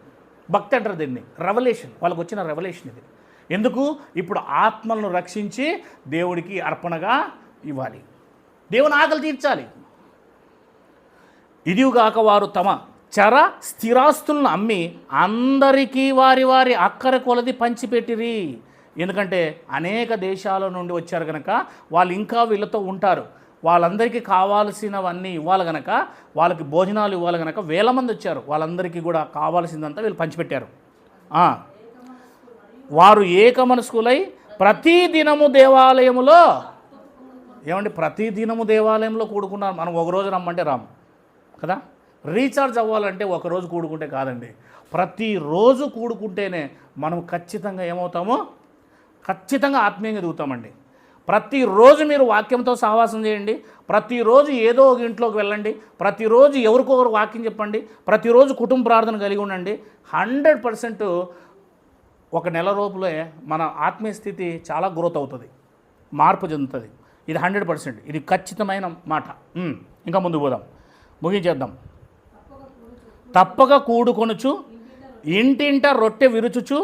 భక్తి అంటారు దీన్ని, రెవల్యూషన్. వాళ్ళకు వచ్చిన రెవల్యూషన్ ఇది. ఎందుకు? ఇప్పుడు ఆత్మలను రక్షించి దేవుడికి అర్పణగా ఇవ్వాలి, దేవుని ఆకలి తీర్చాలి. ఇదిగాక వారు తమ చర స్థిరాస్తులను అమ్మి అందరికీ వారి వారి అక్కర కొలది పంచిపెట్టిరి. ఎందుకంటే అనేక దేశాల నుండి వచ్చారు కనుక వాళ్ళు ఇంకా వీళ్ళతో ఉంటారు. వాళ్ళందరికీ కావాల్సినవన్నీ ఇవ్వాలి కనుక, వాళ్ళకి భోజనాలు ఇవ్వాలి కనుక వేల మంది వచ్చారు. వాళ్ళందరికీ కూడా కావాల్సిందంతా వీళ్ళు పంచిపెట్టారు. వారు ఏక మనస్కులై ప్రతి దినము దేవాలయములో, ఏమండి, ప్రతి దినము దేవాలయంలో కూడుకున్నారు. మనం ఒకరోజు రమ్మంటే రాము కదా. రీఛార్జ్ అవ్వాలంటే ఒకరోజు కూడుకుంటే కాదండి, ప్రతిరోజు కూడుకుంటేనే మనం ఖచ్చితంగా ఏమవుతామో, ఖచ్చితంగా ఆత్మీయంగా ఎదుగుతామండి. ప్రతిరోజు మీరు వాక్యంతో సహవాసం చేయండి, ప్రతిరోజు ఏదో ఒక ఇంట్లోకి వెళ్ళండి, ప్రతిరోజు ఎవరికొకరు వాక్యం చెప్పండి, ప్రతిరోజు కుటుంబ ప్రార్థన కలిగి ఉండండి. 100% ఒక నెల లోపలే మన ఆత్మీయ స్థితి చాలా గ్రోత్ అవుతుంది, మార్పు చెందుతుంది. ఇది 100%, ఇది ఖచ్చితమైన మాట. ఇంకా ముందుకు పోదాం, ముగించేద్దాం. తప్పక కూడుకొనుచు ఇంటింట రొట్టె విరుచుచు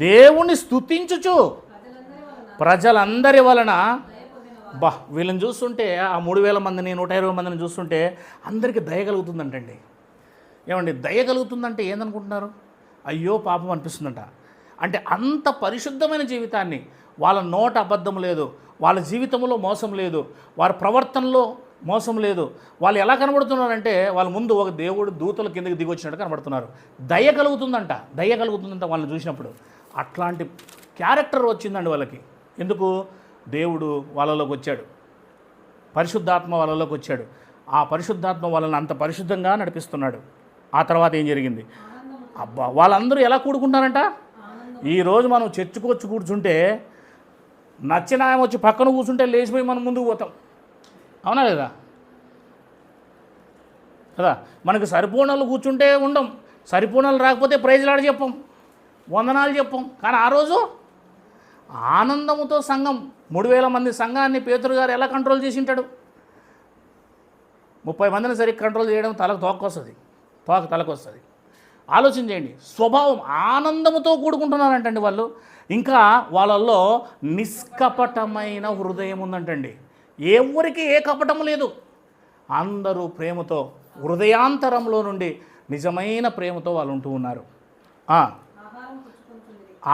దేవుని స్తుతించుచు ప్రజలందరి వలన. వీళ్ళని చూస్తుంటే, ఆ 3000 మందిని 120 మందిని చూస్తుంటే అందరికీ దయ కలుగుతుందంటండి. ఏమండి, దయ కలుగుతుందంటే ఏందనుకుంటున్నారు? అయ్యో పాపం అనిపిస్తుందంట. అంటే అంత పరిశుద్ధమైన జీవితాన్ని, వాళ్ళ నోట అబద్ధం లేదు, వాళ్ళ జీవితంలో మోసం లేదు, వారి ప్రవర్తనలో మోసం లేదు. వాళ్ళు ఎలా కనబడుతున్నారంటే వాళ్ళ ముందు ఒక దేవుడు దూతల కిందకి దిగి వచ్చినట్టు కనబడుతున్నారు. దయ కలుగుతుందంట వాళ్ళని చూసినప్పుడు. అట్లాంటి క్యారెక్టర్ వచ్చిందండి వాళ్ళకి. ఎందుకు? దేవుడు వాళ్ళలోకి వచ్చాడు, పరిశుద్ధాత్మ వాళ్ళలోకి వచ్చాడు. ఆ పరిశుద్ధాత్మ వాళ్ళని అంత పరిశుద్ధంగా నడిపిస్తున్నాడు. ఆ తర్వాత ఏం జరిగింది? వాళ్ళందరూ ఎలా కూడుకుంటారంట? ఈరోజు మనం చర్చికి వచ్చి కూర్చుంటే, నచ్చిన ఆయన వచ్చి పక్కన కూర్చుంటే లేచిపోయి మనం ముందుకు పోతాం, అవునా లేదా? కదా, మనకు సరిపూర్ణలు కూర్చుంటే ఉండం, సరిపూర్ణలు రాకపోతే ప్రైజ్లాడు చెప్పం, వందనాలు చెప్పం. కానీ ఆ రోజు ఆనందముతో సంఘం, 3000 మంది సంఘాన్ని పేతురు గారు ఎలా కంట్రోల్ చేసి ఉంటాడు? 30 మందిని సరిగ్గా కంట్రోల్ చేయడం తలకు వస్తుంది. ఆలోచన చేయండి. స్వభావం ఆనందముతో కూడుకుంటున్నారంటండి వాళ్ళు. ఇంకా వాళ్ళల్లో నిష్కపటమైన హృదయం ఉందంటండి. ఎవరికి ఏ కపటం లేదు, అందరూ ప్రేమతో, హృదయాంతరంలో నుండి నిజమైన ప్రేమతో వాళ్ళు ఉంటూ ఉన్నారు.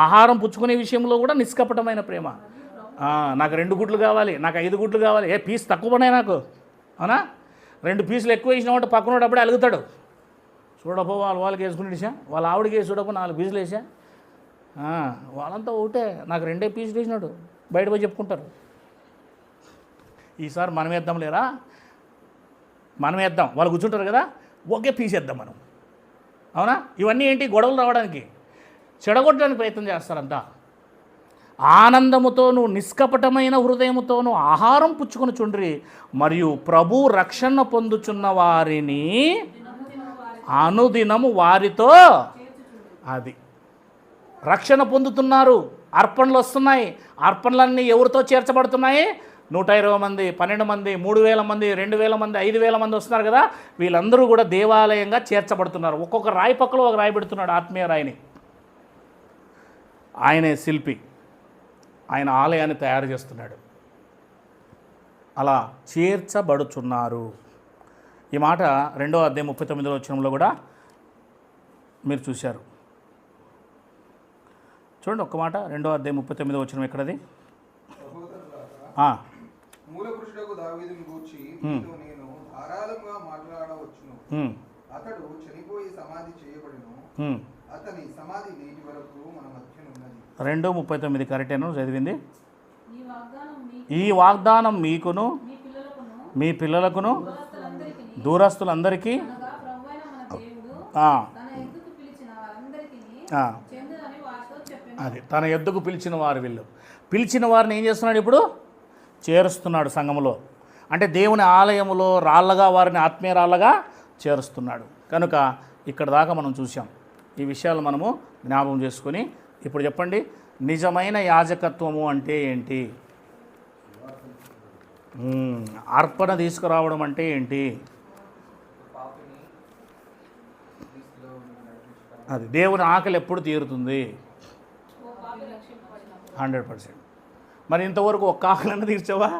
ఆహారం పుచ్చుకునే విషయంలో కూడా నిష్కపటమైన ప్రేమ. నాకు 2 గుడ్లు కావాలి, నాకు 5 గుడ్లు కావాలి, పీస్ తక్కువ పడినాయి నాకు, అవునా? 2 పీసులు ఎక్కువ వేసినామంటే పక్కనోడు అప్పుడే అలుగుతాడు. చూడపో వాళ్ళకి వేసుకునేసా, వాళ్ళ ఆవిడకి వేసి చూడపో 4 పీసులు వేసా, వాళ్ళంతా ఒకటే, నాకు 2 పీసులు వేసినాడు, బయట పోయి చెప్పుకుంటారు. ఈసారి మనం వేద్దాం లేరా, మనం వేద్దాం, వాళ్ళు కూర్చుంటారు కదా, ఒకే పీస్ వేద్దాం మనం, అవునా? ఇవన్నీ ఏంటి? గొడవలు రావడానికి, చెడగొట్టడానికి ప్రయత్నం చేస్తారంతా. ఆనందముతోనూ నిష్కపటమైన హృదయముతోనూ ఆహారం పుచ్చుకొని చుండ్రి, మరియు ప్రభు రక్షణ పొందుచున్న వారిని అనుదినము వారితో, అది రక్షణ పొందుతున్నారు. అర్పణలు వస్తున్నాయి. అర్పణలన్నీ ఎవరితో చేర్చబడుతున్నాయి? 120 మంది, 12 మంది, 3000 మంది, 2000 మంది, 5000 మంది వస్తున్నారు కదా, వీళ్ళందరూ కూడా దేవాలయంగా చేర్చబడుతున్నారు. ఒక్కొక్క రాయి పక్కలో ఒక రాయి పెడుతున్నాడు, ఆత్మీయ రాయిని. ఆయనే శిల్పి, ఆయన ఆలయాన్ని తయారు చేస్తున్నాడు. అలా చేర్చబడుచున్నారు. ఈ మాట 2వ అధ్యాయం 39వ వచనంలో కూడా మీరు చూశారు. చూడండి ఒక్క మాట, 2వ అధ్యాయం 39వ వచనం ఎక్కడది? మూల పురుషుడకు దావీదును గూర్చి మీతో నేను ధారాళంగా మాట్లాడవచ్చును. అతడు చనిపోయి సమాధి చేయబడిను, అతని సమాధి నేటి వరకు మన మధ్య ఉన్నది. 2:39 కరెక్టేను చదివింది. ఈ వాగ్దానం మీకును మీ పిల్లలకును దూరస్తులందరికీ అది తన ఎద్దుకు పిలిచిన వారు. వీళ్ళు పిలిచిన వారిని ఏం చేస్తున్నాడు? ఇప్పుడు చేరుస్తున్నాడు సంఘములో. అంటే దేవుని ఆలయములో రాళ్ళగా వారిని ఆత్మీయ రాళ్ళగా చేరుస్తున్నాడు. కనుక ఇక్కడ దాకా మనం చూసాం. ఈ విషయాలు మనము జ్ఞాపకం చేసుకొని ఇప్పుడు చెప్పండి, నిజమైన యాజకత్వము అంటే ఏంటి? అర్పణ తీసుకురావడం అంటే ఏంటి? అది దేవుని ఆకలి ఎప్పుడు తీరుతుంది? 100%. మరి ఇంతవరకు ఒక్క ఆకలిని తీర్చావా?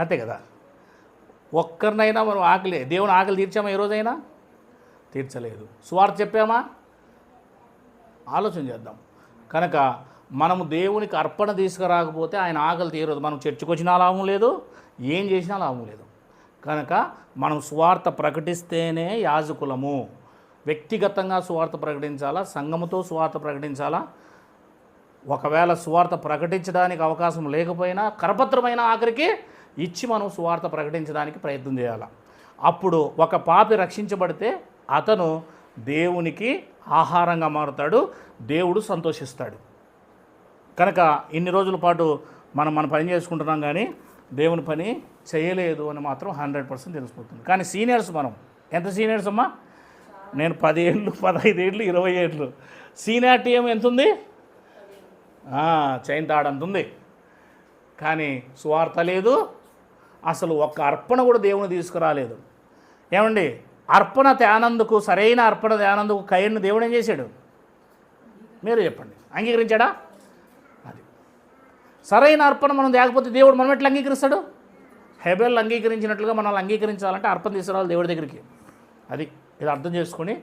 అంతే కదా. ఒక్కరినైనా మనం ఆకలి, దేవుని ఆకలి తీర్చామా ఏ రోజైనా? తీర్చలేదు. సువార్త చెప్పామా? ఆలోచన చేద్దాం. కనుక మనము దేవునికి అర్పణ తీసుకురాకపోతే ఆయన ఆకలి తీరదు. మనం చర్చకు వచ్చినా లాభం లేదు, ఏం చేసినా లాభం లేదు. కనుక మనం సువార్త ప్రకటిస్తేనే యాజకులము. వ్యక్తిగతంగా సువార్త ప్రకటించాలా, సంఘముతో సువార్త ప్రకటించాలా. ఒకవేళ సువార్త ప్రకటించడానికి అవకాశం లేకపోయినా కరపత్రమైన ఆఖరికి ఇచ్చి మనం సువార్త ప్రకటించడానికి ప్రయత్నం చేయాలి. అప్పుడు ఒక పాపి రక్షించబడితే అతను దేవునికి ఆహారంగా మారుతాడు, దేవుడు సంతోషిస్తాడు. కనుక ఇన్ని రోజుల పాటు మనం మన పని చేసుకుంటున్నాం, కానీ దేవుని పని చేయలేదు అని మాత్రం 100% తెలిసిపోతుంది. కానీ సీనియర్స్ మనం ఎంత సీనియర్స్ అమ్మా? నేను 10 ఏళ్ళు, 15 ఏళ్ళు, 20 ఏళ్ళు. సీనియారిటీ ఏమో ఎంత ఉంది? చైన్ తాడంత ఉంది. కానీ సువార్త లేదు, అసలు ఒక్క అర్పణ కూడా దేవుని తీసుకురాలేదు. ఏమండి, అర్పణ తేనందుకు, సరైన అర్పణ తేనందుకు కయన్ను దేవుడు ఏం చేశాడు? మీరు చెప్పండి. అంగీకరించాడా? అది సరైన అర్పణ మనం తేకపోతే దేవుడు మనం ఎట్లా అంగీకరిస్తాడు? హెబెల్ అంగీకరించినట్లుగా మనల్ని అంగీకరించాలంటే అర్పణ తీసుకురావాలి దేవుడి దగ్గరికి. అది ఇది అర్థం చేసుకొని